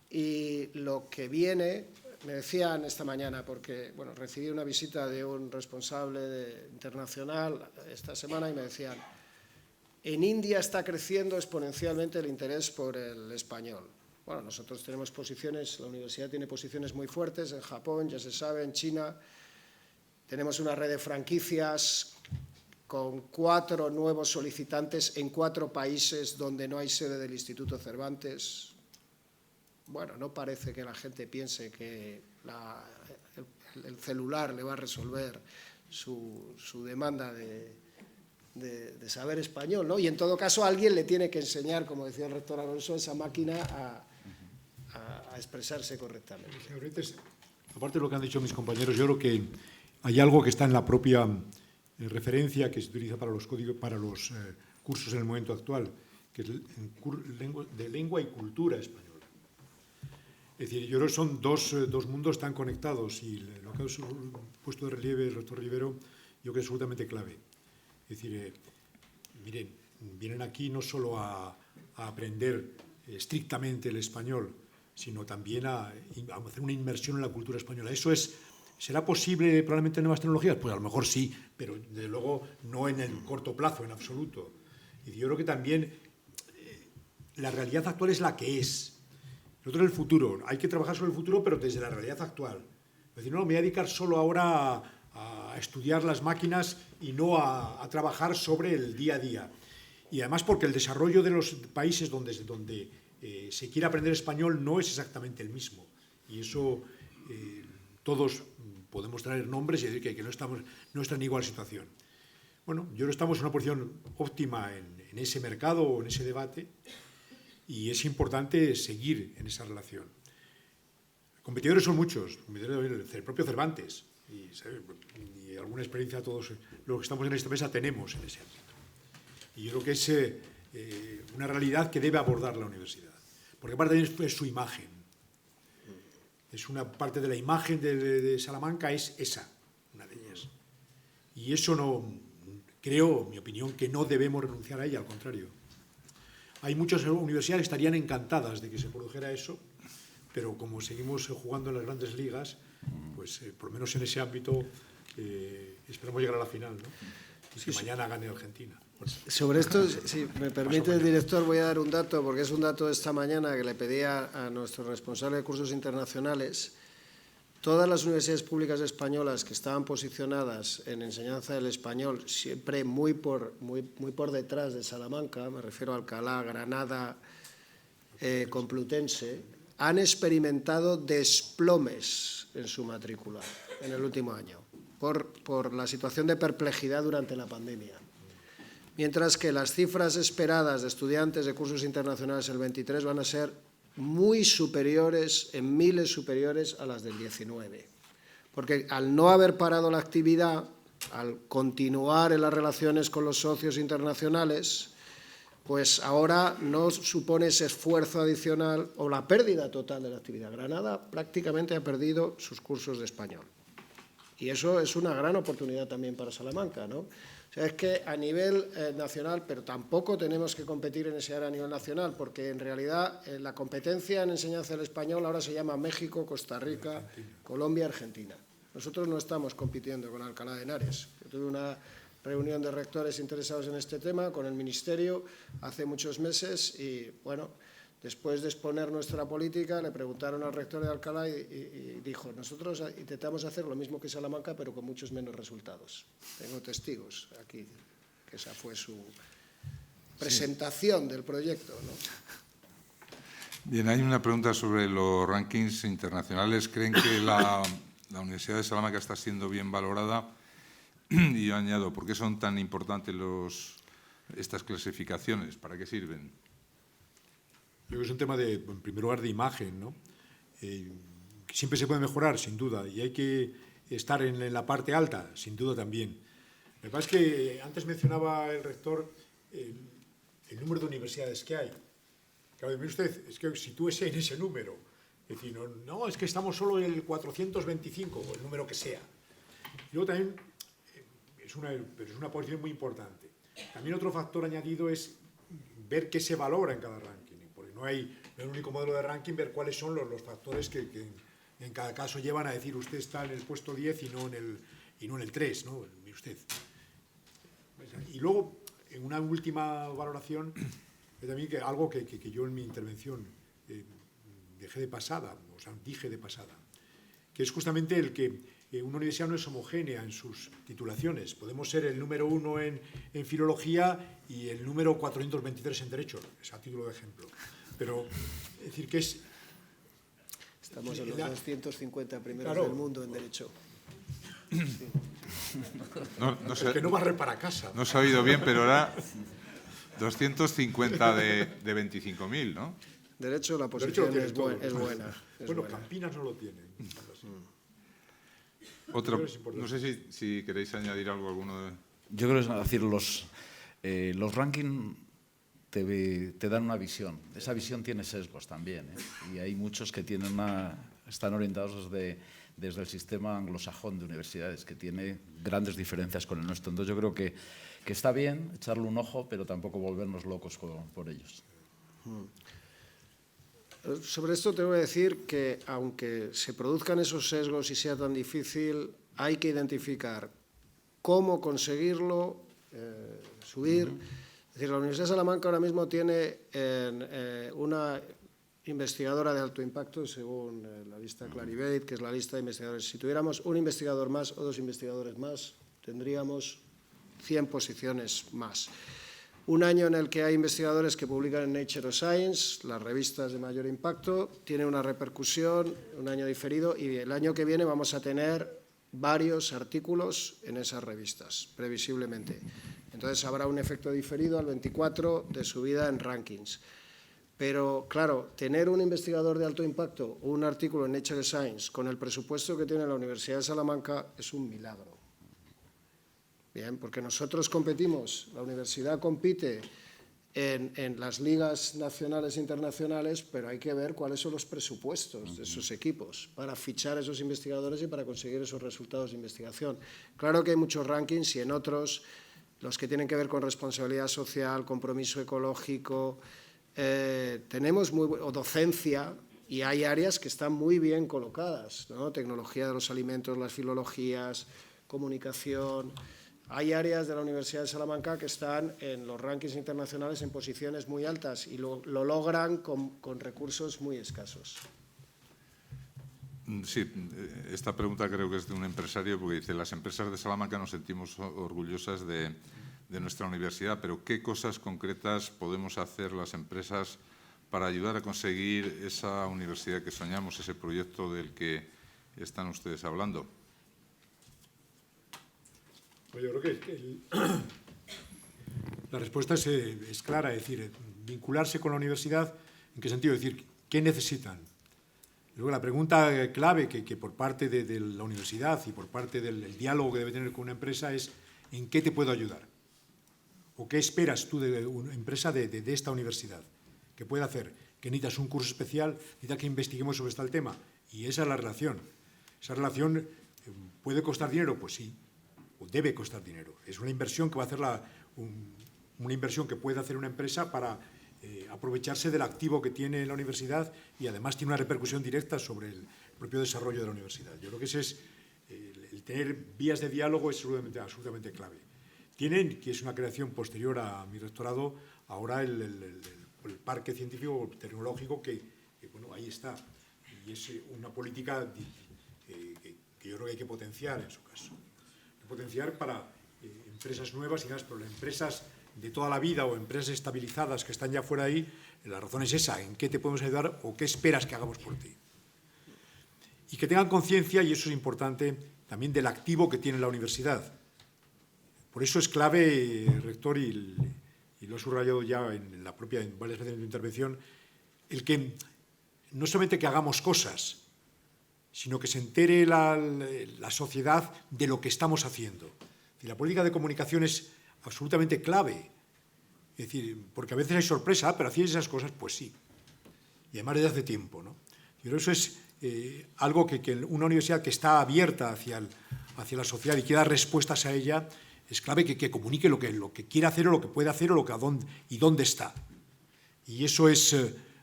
y lo que viene. Me decían esta mañana, porque bueno, recibí una visita de un responsable internacional esta semana y me decían, en India está creciendo exponencialmente el interés por el español. Bueno, nosotros tenemos posiciones, la universidad tiene posiciones muy fuertes en Japón, ya se sabe, en China. Tenemos una red de franquicias con 4 nuevos solicitantes en 4 países donde no hay sede del Instituto Cervantes. Bueno, no parece que la gente piense que el celular le va a resolver su demanda de de saber español, ¿no? Y en todo caso alguien le tiene que enseñar, como decía el rector Alonso, esa máquina a expresarse correctamente. Aparte de lo que han dicho mis compañeros, yo creo que hay algo que está en la propia referencia que se utiliza para los códigos, para los cursos en el momento actual, que es de lengua y cultura española. Es decir, yo creo que son dos mundos tan conectados y lo que ha puesto de relieve el rector Rivero yo creo que es absolutamente clave. Es decir, miren, vienen aquí no solo a aprender estrictamente el español, sino también a hacer una inmersión en la cultura española. Eso ¿será posible probablemente en nuevas tecnologías? Pues a lo mejor sí, pero desde luego no en el corto plazo, en absoluto. Y yo creo que también la realidad actual es la que es. Nosotros el futuro, hay que trabajar sobre el futuro, pero desde la realidad actual. Es decir, no, me voy a dedicar solo ahora a estudiar las máquinas y no a trabajar sobre el día a día. Y además porque el desarrollo de los países donde se quiere aprender español no es exactamente el mismo. Y eso todos podemos traer nombres y decir que no están en igual situación. Bueno, yo creo que estamos en una posición óptima en ese mercado o en ese debate y es importante seguir en esa relación. Competidores son muchos, el propio Cervantes y alguna experiencia todos los que estamos en esta mesa tenemos en ese ámbito. Y yo creo que es una realidad que debe abordar la universidad, porque aparte es su imagen. Es una parte de la imagen de Salamanca, es esa, una de ellas. Y eso no, creo, en mi opinión, que no debemos renunciar a ella, al contrario. Hay muchas universidades que estarían encantadas de que se produjera eso, pero como seguimos jugando en las grandes ligas, pues por lo menos en ese ámbito esperamos llegar a la final, ¿no? Y que mañana gane Argentina. Sobre esto, si me permite el director, voy a dar un dato, porque es un dato de esta mañana que le pedía a nuestro responsable de cursos internacionales. Todas las universidades públicas españolas que estaban posicionadas en enseñanza del español, siempre muy por detrás de Salamanca, me refiero a Alcalá, Granada, Complutense, han experimentado desplomes en su matrícula en el último año, por la situación de perplejidad durante la pandemia. Mientras que las cifras esperadas de estudiantes de cursos internacionales el 23 van a ser muy superiores, en miles superiores a las del 19. Porque al no haber parado la actividad, al continuar en las relaciones con los socios internacionales, pues ahora no supone ese esfuerzo adicional o la pérdida total de la actividad. Granada prácticamente ha perdido sus cursos de español. Y eso es una gran oportunidad también para Salamanca, ¿no? O sea, es que a nivel nacional, pero tampoco tenemos que competir en ese área a nivel nacional, porque en realidad la competencia en enseñanza del español ahora se llama México, Costa Rica, Colombia, Argentina. Nosotros no estamos compitiendo con Alcalá de Henares. Yo tuve una reunión de rectores interesados en este tema con el Ministerio hace muchos meses y, bueno, después de exponer nuestra política, le preguntaron al rector de Alcalá y dijo, nosotros intentamos hacer lo mismo que Salamanca, pero con muchos menos resultados. Tengo testigos aquí, que esa fue su presentación del proyecto, ¿no? Bien, hay una pregunta sobre los rankings internacionales. ¿Creen que la Universidad de Salamanca está siendo bien valorada? Y yo añado, ¿por qué son tan importantes estas clasificaciones? ¿Para qué sirven? Yo creo que es un tema, en primer lugar, de imagen, ¿no? Siempre se puede mejorar, sin duda, y hay que estar en la parte alta, sin duda también. Lo que pasa es que antes mencionaba el rector el número de universidades que hay. Claro, mire usted, es que sitúese en ese número. Es decir, no, es que estamos solo en el 425, o el número que sea. Y luego también, pero es una posición muy importante. También otro factor añadido es ver qué se valora en cada ranking. No hay un único modelo de ranking, ver cuáles son los factores que en cada caso llevan a decir usted está en el puesto 10 y no en el 3, ¿no? Mire usted. Y luego, en una última valoración, también algo que yo en mi intervención dije de pasada, que es justamente el que una universidad no es homogénea en sus titulaciones. Podemos ser el número 1 en filología y el número 423 en derecho, es a título de ejemplo. Pero, es decir, que es... Estamos en los 250 primeros del mundo en derecho. Sí. No sé, El que no barre para casa. no se ha oído bien, pero era 250 de 25.000, ¿no? Derecho, la Derecho posición lo tienen es todos. buena. es Bueno, buena. Campinas no lo tiene. Otra, Creo que es importante. no sé si queréis añadir algo alguno de... Yo creo que es decir, los rankings te dan una visión. Esa visión tiene sesgos también, ¿eh? Y hay muchos que están orientados desde el sistema anglosajón de universidades, que tiene grandes diferencias con el nuestro. Entonces yo creo que está bien echarle un ojo, pero tampoco volvernos locos por ellos. Sobre esto tengo que decir que, aunque se produzcan esos sesgos y sea tan difícil, hay que identificar cómo conseguirlo, subir. Es decir, la Universidad de Salamanca ahora mismo tiene una investigadora de alto impacto, según la lista Clarivate, que es la lista de investigadores. Si tuviéramos un investigador más o 2 investigadores más, tendríamos 100 posiciones más. Un año en el que hay investigadores que publican en Nature o Science, las revistas de mayor impacto, tiene una repercusión, un año diferido, y el año que viene vamos a tener varios artículos en esas revistas, previsiblemente. Entonces habrá un efecto diferido al 24 de subida en rankings. Pero, claro, tener un investigador de alto impacto o un artículo en Nature Science con el presupuesto que tiene la Universidad de Salamanca es un milagro. Bien, porque nosotros competimos, la universidad compite en las ligas nacionales e internacionales, pero hay que ver cuáles son los presupuestos de esos equipos para fichar a esos investigadores y para conseguir esos resultados de investigación. Claro que hay muchos rankings y en otros, los que tienen que ver con responsabilidad social, compromiso ecológico, tenemos o docencia, y hay áreas que están muy bien colocadas, ¿no? Tecnología de los alimentos, las filologías, comunicación. Hay áreas de la Universidad de Salamanca que están en los rankings internacionales en posiciones muy altas y lo logran con recursos muy escasos. Sí, esta pregunta creo que es de un empresario, porque dice, las empresas de Salamanca nos sentimos orgullosas de nuestra universidad, pero ¿qué cosas concretas podemos hacer las empresas para ayudar a conseguir esa universidad que soñamos, ese proyecto del que están ustedes hablando? Pues yo creo que la respuesta es clara, es decir, vincularse con la universidad, ¿en qué sentido? Es decir, ¿qué necesitan? Luego la pregunta clave que por parte de la universidad y por parte del diálogo que debe tener con una empresa es ¿en qué te puedo ayudar? ¿O qué esperas tú de una empresa de esta universidad? ¿Qué puede hacer? ¿Que necesitas un curso especial? ¿Necesitas que investiguemos sobre tal tema? Y esa es la relación. Esa relación puede costar dinero, pues sí, o debe costar dinero. Es una inversión que va a hacer una inversión que puede hacer una empresa para aprovecharse del activo que tiene la universidad y además tiene una repercusión directa sobre el propio desarrollo de la universidad. Yo creo que ese es el tener vías de diálogo es absolutamente clave. Tienen, que es una creación posterior a mi rectorado, ahora el parque científico tecnológico que bueno, ahí está. Y es una política que yo creo que hay que potenciar en su caso. Potenciar para empresas nuevas y demás, pero las empresas de toda la vida o empresas estabilizadas que están ya fuera ahí, la razón es esa, en qué te podemos ayudar o qué esperas que hagamos por ti. Y que tengan conciencia, y eso es importante, también del activo que tiene la universidad. Por eso es clave, rector, y lo he subrayado ya en varias veces en tu intervención, el que no solamente que hagamos cosas, sino que se entere la sociedad de lo que estamos haciendo. Y la política de comunicación es absolutamente clave. Es decir, porque a veces hay sorpresa, pero hacéis esas cosas, pues sí. Y además desde hace tiempo, ¿no? Yo creo que eso es algo que una universidad que está abierta hacia la sociedad y que da respuestas a ella, es clave que comunique lo que quiere hacer o lo que puede hacer o y dónde está. Y eso es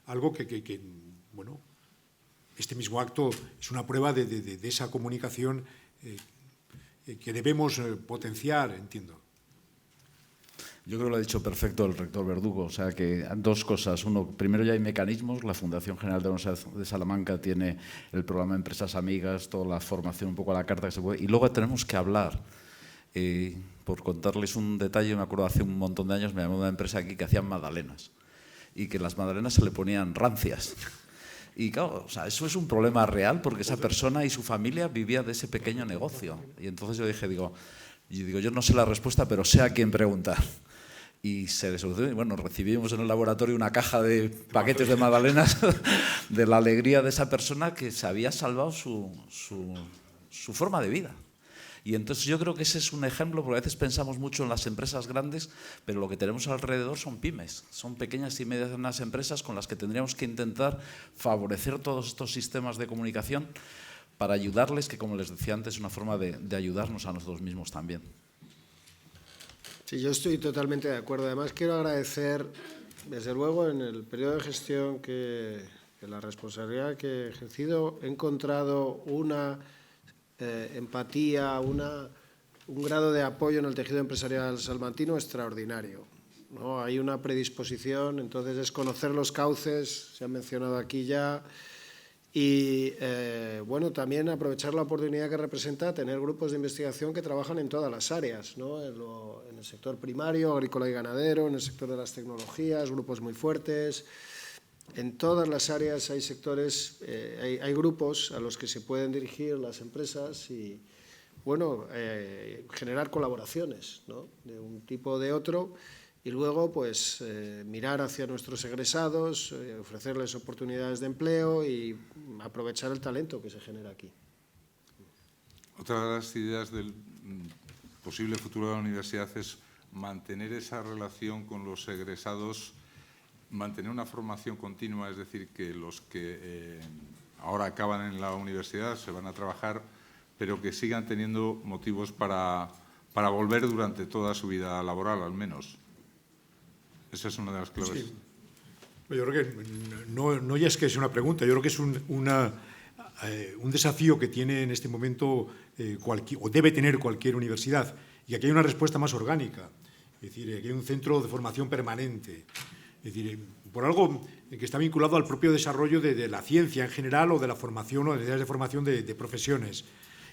algo que bueno, este mismo acto es una prueba de esa comunicación que debemos potenciar, entiendo. Yo creo que lo ha dicho perfecto el rector Verdugo. O sea, que dos cosas. Uno, primero ya hay mecanismos. La Fundación General de la Universidad de Salamanca tiene el programa Empresas Amigas, toda la formación, un poco a la carta que se puede. Y luego tenemos que hablar. Por contarles un detalle, me acuerdo hace un montón de años me llamó una empresa aquí que hacían magdalenas y que las magdalenas se le ponían rancias. Y claro, o sea, eso es un problema real porque esa persona y su familia vivían de ese pequeño negocio. Y entonces yo dije, yo no sé la respuesta, pero sé a quién preguntar. Y se le solucionó. Y bueno, recibimos en el laboratorio una caja de paquetes de magdalenas de la alegría de esa persona que se había salvado su forma de vida. Y entonces yo creo que ese es un ejemplo, porque a veces pensamos mucho en las empresas grandes, pero lo que tenemos alrededor son pymes, son pequeñas y medianas empresas con las que tendríamos que intentar favorecer todos estos sistemas de comunicación para ayudarles, que como les decía antes, es una forma de ayudarnos a nosotros mismos también. Sí, yo estoy totalmente de acuerdo. Además, quiero agradecer, desde luego, en el periodo de gestión que la responsabilidad que he ejercido, he encontrado una empatía, un grado de apoyo en el tejido empresarial salmantino extraordinario, ¿no? Hay una predisposición, entonces es conocer los cauces, se han mencionado aquí ya, y bueno, también aprovechar la oportunidad que representa tener grupos de investigación que trabajan en todas las áreas, ¿no? En el sector primario, agrícola y ganadero, en el sector de las tecnologías, grupos muy fuertes. En todas las áreas hay sectores, hay grupos a los que se pueden dirigir las empresas y, bueno, generar colaboraciones, ¿no? De un tipo o de otro, y luego, pues, mirar hacia nuestros egresados, ofrecerles oportunidades de empleo y aprovechar el talento que se genera aquí. Otra de las ideas del posible futuro de la universidad es mantener esa relación con los egresados, mantener una formación continua, es decir, que los que ahora acaban en la universidad se van a trabajar, pero que sigan teniendo motivos para volver durante toda su vida laboral, al menos. Esa es una de las claves. Sí. Yo creo que no ya es que es una pregunta, yo creo que es un desafío que tiene en este momento o debe tener cualquier universidad, y aquí hay una respuesta más orgánica, es decir, aquí hay un centro de formación permanente. Es decir, por algo que está vinculado al propio desarrollo de la ciencia en general o de la formación o de necesidades de formación de profesiones.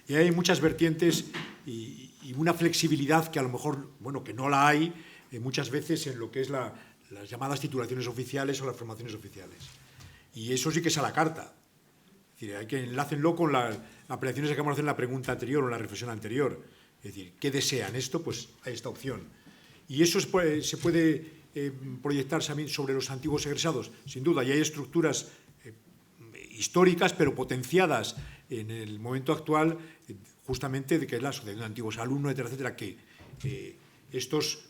Y hay muchas vertientes y una flexibilidad que a lo mejor, bueno, que no la hay muchas veces en lo que es las llamadas titulaciones oficiales o las formaciones oficiales. Y eso sí que es a la carta. Es decir, hay que enlácenlo con las apreciaciones que acabamos de hacer en la pregunta anterior o en la reflexión anterior. Es decir, ¿qué desean? Esto, pues hay esta opción. Y eso se puede proyectar también sobre los antiguos egresados, sin duda, y hay estructuras históricas, pero potenciadas en el momento actual, justamente de que es la asociación de antiguos alumnos, etcétera, que estos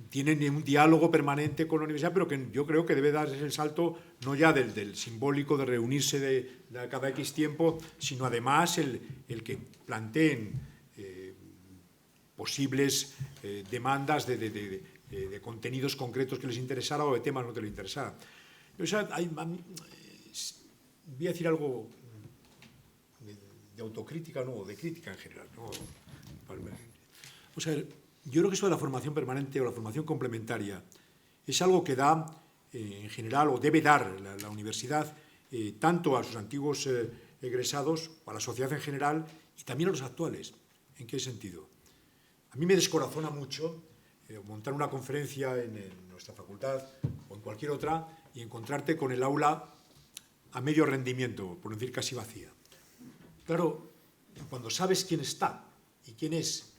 tienen un diálogo permanente con la universidad, pero que yo creo que debe darse el salto no ya del simbólico de reunirse de cada X tiempo, sino además el que planteen posibles demandas de contenidos concretos que les interesara o de temas no que les interesara. O sea, voy a decir algo de autocrítica, no, de crítica en general, ¿no? O sea, yo creo que eso de la formación permanente o la formación complementaria es algo que da, en general, o debe dar la universidad, tanto a sus antiguos egresados, a la sociedad en general, y también a los actuales. ¿En qué sentido? A mí me descorazona mucho montar una conferencia en nuestra facultad o en cualquier otra y encontrarte con el aula a medio rendimiento, por no decir casi vacía. Claro, cuando sabes quién está y quién es,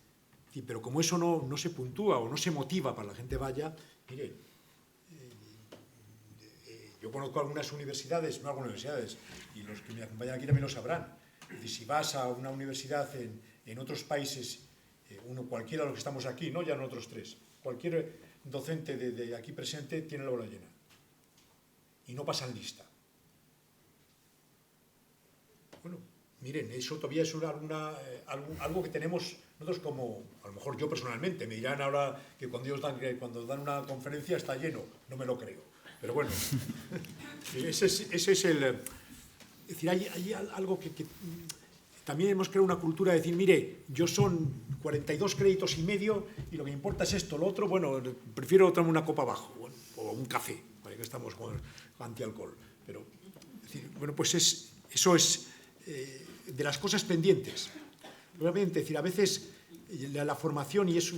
pero como eso no se puntúa o no se motiva para que la gente vaya, mire, yo conozco algunas universidades, no algunas universidades, y los que me acompañan aquí también lo sabrán. Es decir, si vas a una universidad en otros países, cualquiera de los que estamos aquí, no ya nosotros tres, cualquier docente de aquí presente tiene la aula llena. Y no pasan lista. Bueno, miren, eso todavía es algo que tenemos nosotros como, a lo mejor yo personalmente, me dirán ahora que cuando dan una conferencia está lleno, no me lo creo. Pero bueno, ese es el... Es decir, hay algo que también hemos creado una cultura de decir, mire, yo son 42 créditos y medio y lo que me importa es esto, lo otro, bueno, prefiero tomarme una copa abajo, bueno, o un café, para que estamos con antialcohol. Pero, es decir, bueno, pues eso es de las cosas pendientes. Realmente, es decir, a veces la formación, y es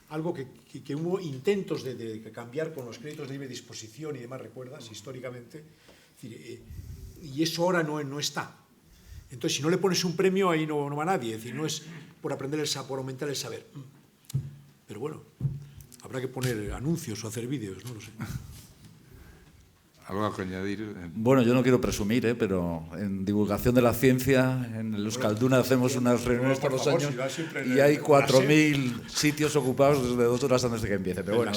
algo que hubo intentos de cambiar con los créditos de libre disposición y demás, recuerdas, históricamente, es decir, y eso ahora no está. Entonces, si no le pones un premio, ahí no va nadie. Es decir, no es por aprender por aumentar el saber. Pero bueno, habrá que poner anuncios o hacer vídeos, no lo sé. ¿Algo que añadir? Bueno, yo no quiero presumir, pero en divulgación de la ciencia, en el Euskalduna hacemos unas reuniones por los años y hay 4.000 sitios ocupados desde 2 horas antes de que empiece. Pero bueno,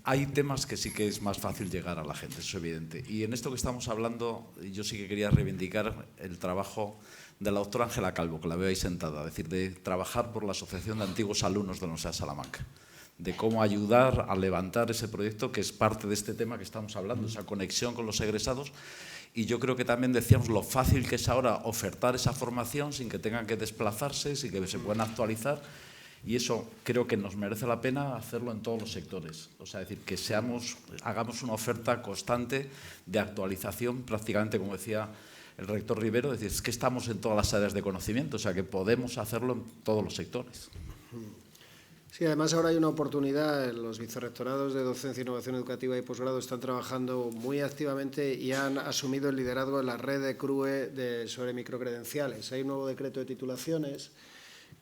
hay temas que sí que es más fácil llegar a la gente, eso es evidente. Y en esto que estamos hablando, yo sí que quería reivindicar el trabajo de la doctora Ángela Calvo, que la veo ahí sentada, es decir, de trabajar por la Asociación de Antiguos Alumnos de la Universidad de Salamanca, de cómo ayudar a levantar ese proyecto que es parte de este tema que estamos hablando, esa conexión con los egresados. Y yo creo que también decíamos lo fácil que es ahora ofertar esa formación sin que tengan que desplazarse, sin que se puedan actualizar. Y eso creo que nos merece la pena hacerlo en todos los sectores. O sea, decir, que hagamos una oferta constante de actualización, prácticamente, como decía el rector Rivero, es decir, es que estamos en todas las áreas de conocimiento, o sea, que podemos hacerlo en todos los sectores. Sí, además ahora hay una oportunidad, los vicerrectorados de Docencia, Innovación Educativa y Posgrado están trabajando muy activamente y han asumido el liderazgo en la red de CRUE sobre microcredenciales. Hay un nuevo decreto de titulaciones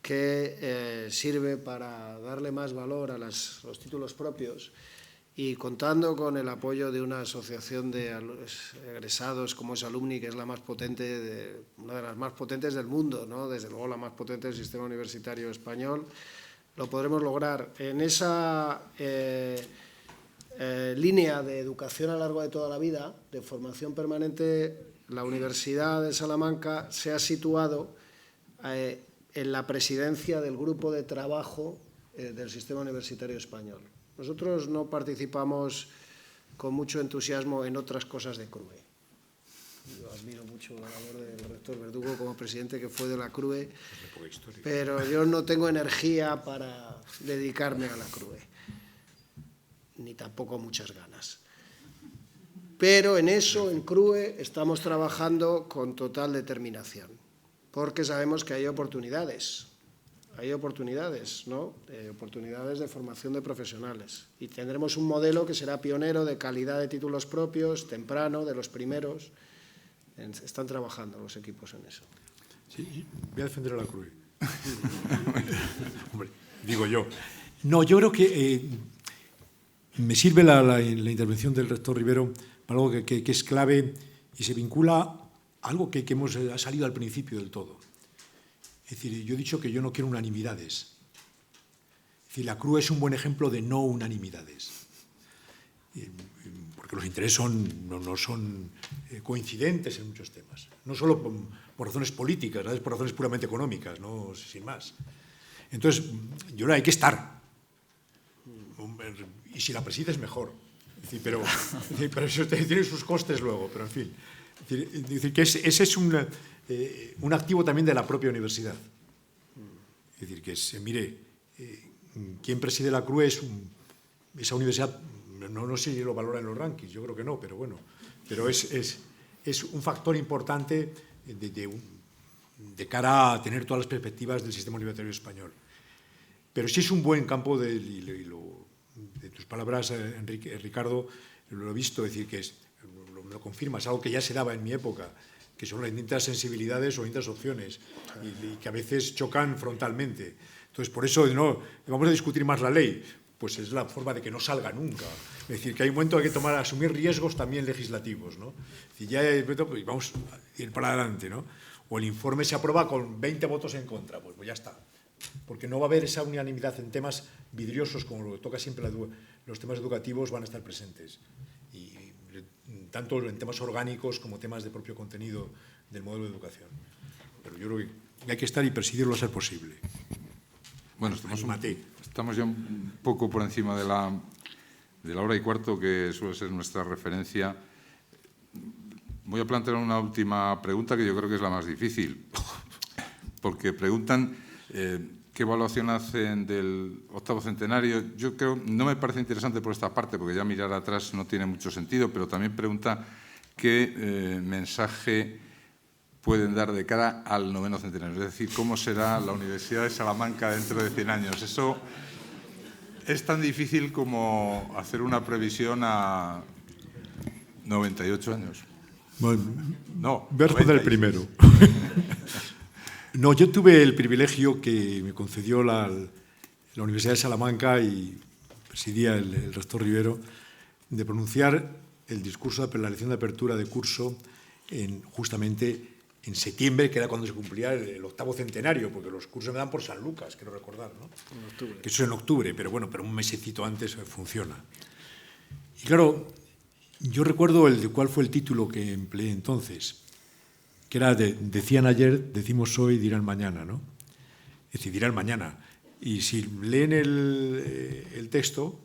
que sirve para darle más valor a los títulos propios y contando con el apoyo de una asociación de egresados como es Alumni, que es la más potente, una de las más potentes del mundo, ¿no? Desde luego la más potente del sistema universitario español, lo podremos lograr. En esa línea de educación a lo largo de toda la vida, de formación permanente, la Universidad de Salamanca se ha situado en la presidencia del grupo de trabajo del sistema universitario español. Nosotros no participamos con mucho entusiasmo en otras cosas de CRUE. Yo admiro mucho la labor del rector Verdugo como presidente que fue de la CRUE, pero yo no tengo energía para dedicarme a la CRUE, ni tampoco muchas ganas. Pero en eso, en CRUE, estamos trabajando con total determinación, porque sabemos que hay oportunidades, ¿no? Oportunidades de formación de profesionales. Y tendremos un modelo que será pionero de calidad de títulos propios, temprano, de los primeros. Están trabajando los equipos en eso. Sí, voy a defender a la CRUE. Hombre, digo yo. No, yo creo que me sirve la intervención del rector Rivero para algo que es clave y se vincula a algo que ha salido al principio del todo. Es decir, yo he dicho que yo no quiero unanimidades. Es decir, la CRUE es un buen ejemplo de no unanimidades. Porque los intereses no son coincidentes en muchos temas. No solo por razones políticas, ¿sabes? Por razones puramente económicas, no sin más. Entonces, yo creo que hay que estar. Y si la presides, mejor. Es decir, pero eso tiene sus costes luego, pero en fin. Es decir, que ese es un activo también de la propia universidad. Es decir, que mire, quien preside la CRUE esa universidad, no sé si lo valora en los rankings, yo creo que no, pero bueno, pero es un factor importante de cara a tener todas las perspectivas del sistema universitario español. Pero sí es un buen campo de tus palabras, Enrique, Ricardo, lo he visto, decir que lo confirmas, algo que ya se daba en mi época, que son las distintas sensibilidades o distintas opciones y que a veces chocan frontalmente. Entonces, por eso no vamos a discutir más la ley, pues es la forma de que no salga nunca. Es decir, que hay un momento que hay que asumir riesgos también legislativos, ¿no? Es decir, ya pues vamos a ir para adelante, ¿no? O el informe se aprueba con 20 votos en contra, pues ya está. Porque no va a haber esa unanimidad en temas vidriosos como lo que toca siempre los temas educativos van a estar presentes. Y tanto en temas orgánicos como temas de propio contenido del modelo de educación. Pero yo creo que hay que estar y presidirlo a ser posible. Bueno, estamos ya un poco por encima de la hora y cuarto, que suele ser nuestra referencia. Voy a plantear una última pregunta que yo creo que es la más difícil, porque preguntan qué evaluación hacen del 8º centenario. Yo creo, no me parece interesante por esta parte, porque ya mirar atrás no tiene mucho sentido, pero también pregunta qué mensaje pueden dar de cara al 9º centenario. Es decir, cómo será la Universidad de Salamanca dentro de 100 años. Eso es tan difícil como hacer una previsión a 98 años. Bueno, No, voy a responder el 96. primero. No, yo tuve el privilegio que me concedió la Universidad de Salamanca y presidía el rector Rivero de pronunciar el discurso de la lección de apertura de curso justamente en septiembre, que era cuando se cumplía el 8º centenario, porque los cursos me dan por San Lucas, quiero recordar, ¿no? En octubre. Que eso es en octubre, pero bueno, pero un mesecito antes funciona. Y claro, yo recuerdo cuál fue el título que empleé entonces, que era decían ayer, decimos hoy, dirán mañana, ¿no? Es decir, dirán mañana. Y si leen el texto,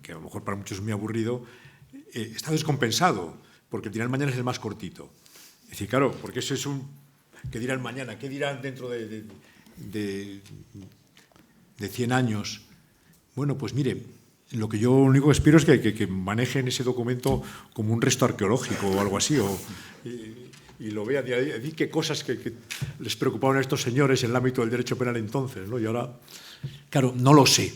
que a lo mejor para muchos es muy aburrido, está descompensado, porque el dirán mañana es el más cortito. Es decir, claro, porque eso es que dirán mañana, ¿qué dirán dentro de 100 años? Bueno, pues mire, lo único que espero es que manejen ese documento como un resto arqueológico o algo así, y lo vean, y qué cosas que les preocupaban a estos señores en el ámbito del derecho penal entonces, ¿no? Y ahora, claro, no lo sé,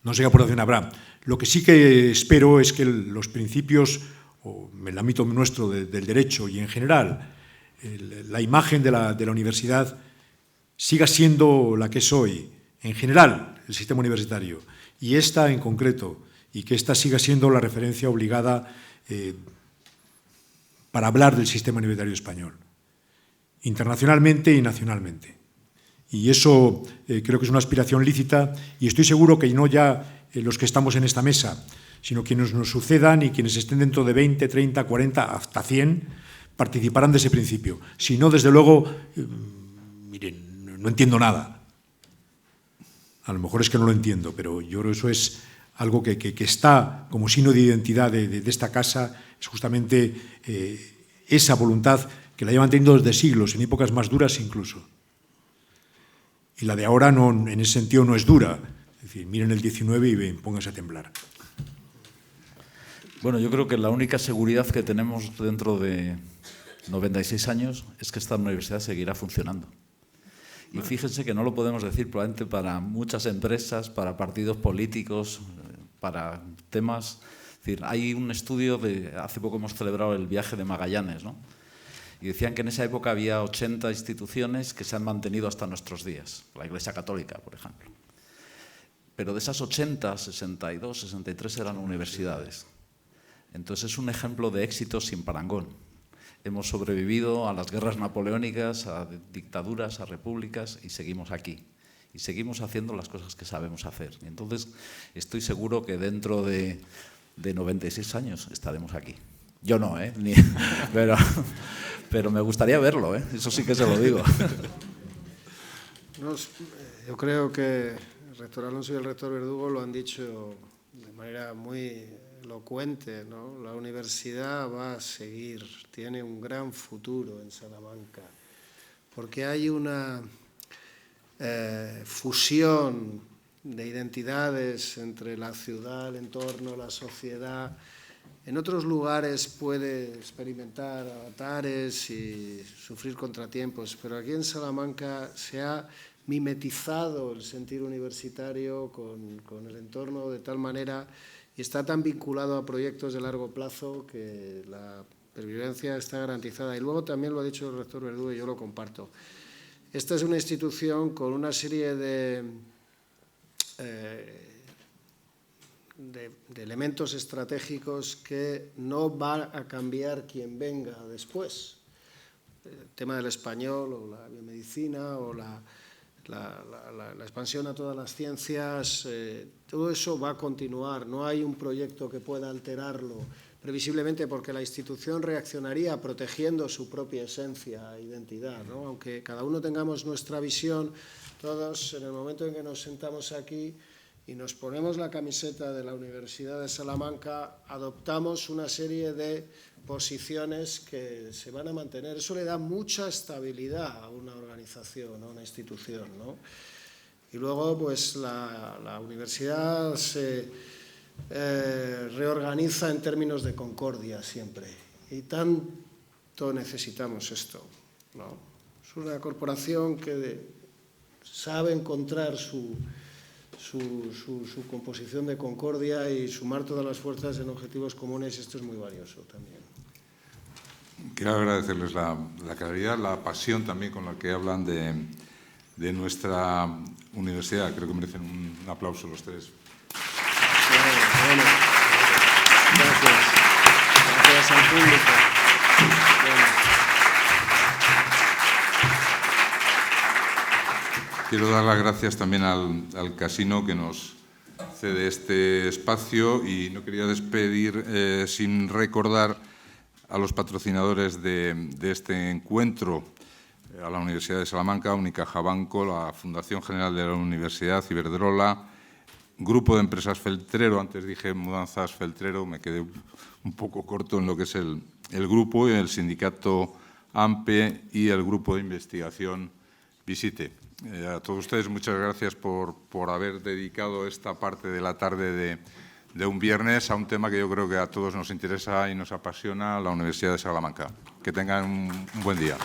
no sé qué aportación habrá. Lo que sí que espero es que los principios, o en el ámbito nuestro del derecho y en general, la imagen de la universidad siga siendo la que es hoy, en general, el sistema universitario, y esta en concreto, y que esta siga siendo la referencia obligada para hablar del sistema universitario español, internacionalmente y nacionalmente. Y eso creo que es una aspiración lícita, y estoy seguro que no ya los que estamos en esta mesa, sino quienes nos sucedan y quienes estén dentro de 20, 30, 40, hasta 100, participarán de ese principio. Si no, desde luego, miren, no entiendo nada. A lo mejor es que no lo entiendo, pero yo creo que eso es algo que está como signo de identidad de esta casa, es justamente esa voluntad que la llevan teniendo desde siglos, en épocas más duras incluso. Y la de ahora en ese sentido no es dura. Es decir, miren el 19 y ven, pónganse a temblar. Bueno, yo creo que la única seguridad que tenemos dentro de 96 años es que esta universidad seguirá funcionando. Y fíjense que no lo podemos decir probablemente para muchas empresas, para partidos políticos, para temas. Es decir, hay un estudio hace poco hemos celebrado el viaje de Magallanes, ¿no? Y decían que en esa época había 80 instituciones que se han mantenido hasta nuestros días. La Iglesia Católica, por ejemplo. Pero de esas 80, 62, 63 eran universidades. Entonces es un ejemplo de éxito sin parangón. Hemos sobrevivido a las guerras napoleónicas, a dictaduras, a repúblicas, y seguimos aquí. Y seguimos haciendo las cosas que sabemos hacer. Y entonces estoy seguro que dentro de 96 años estaremos aquí. Yo no, pero me gustaría verlo, eso sí que se lo digo. Yo creo que el rector Alonso y el rector Verdugo lo han dicho de manera muy elocuente, ¿no? La universidad va a seguir, tiene un gran futuro en Salamanca, porque hay una fusión de identidades entre la ciudad, el entorno, la sociedad. En otros lugares puede experimentar avatares y sufrir contratiempos, pero aquí en Salamanca se ha mimetizado el sentir universitario con el entorno de tal manera y está tan vinculado a proyectos de largo plazo que la pervivencia está garantizada. Y luego también lo ha dicho el rector Verdugo y yo lo comparto. Esta es una institución con una serie de elementos estratégicos que no va a cambiar quien venga después. El tema del español o la biomedicina o la expansión a todas las ciencias, todo eso va a continuar. No hay un proyecto que pueda alterarlo previsiblemente porque la institución reaccionaría protegiendo su propia esencia e identidad, ¿no? Aunque cada uno tengamos nuestra visión, todos en el momento en que nos sentamos aquí y nos ponemos la camiseta de la Universidad de Salamanca, adoptamos una serie de posiciones que se van a mantener. Eso le da mucha estabilidad a una organización, a una institución, ¿no? Y luego, pues, la universidad se reorganiza en términos de concordia siempre. Y tanto necesitamos esto, ¿no? Es una corporación que sabe encontrar su composición de concordia y sumar todas las fuerzas en objetivos comunes, esto es muy valioso también. quiero agradecerles la claridad, la pasión también con la que hablan de nuestra universidad. Creo que merecen un aplauso los tres. Bueno, gracias. Gracias al público. Quiero dar las gracias también al casino que nos cede este espacio, y no quería despedir sin recordar a los patrocinadores de este encuentro, a la Universidad de Salamanca, Unicaja Banco, la Fundación General de la Universidad, Iberdrola, Grupo de Empresas Feltrero. Antes dije Mudanzas Feltrero, me quedé un poco corto en lo que es el grupo, y el sindicato AMPE y el Grupo de Investigación Visite. A todos ustedes, muchas gracias por haber dedicado esta parte de la tarde de un viernes a un tema que yo creo que a todos nos interesa y nos apasiona, la Universidad de Salamanca. Que tengan un buen día.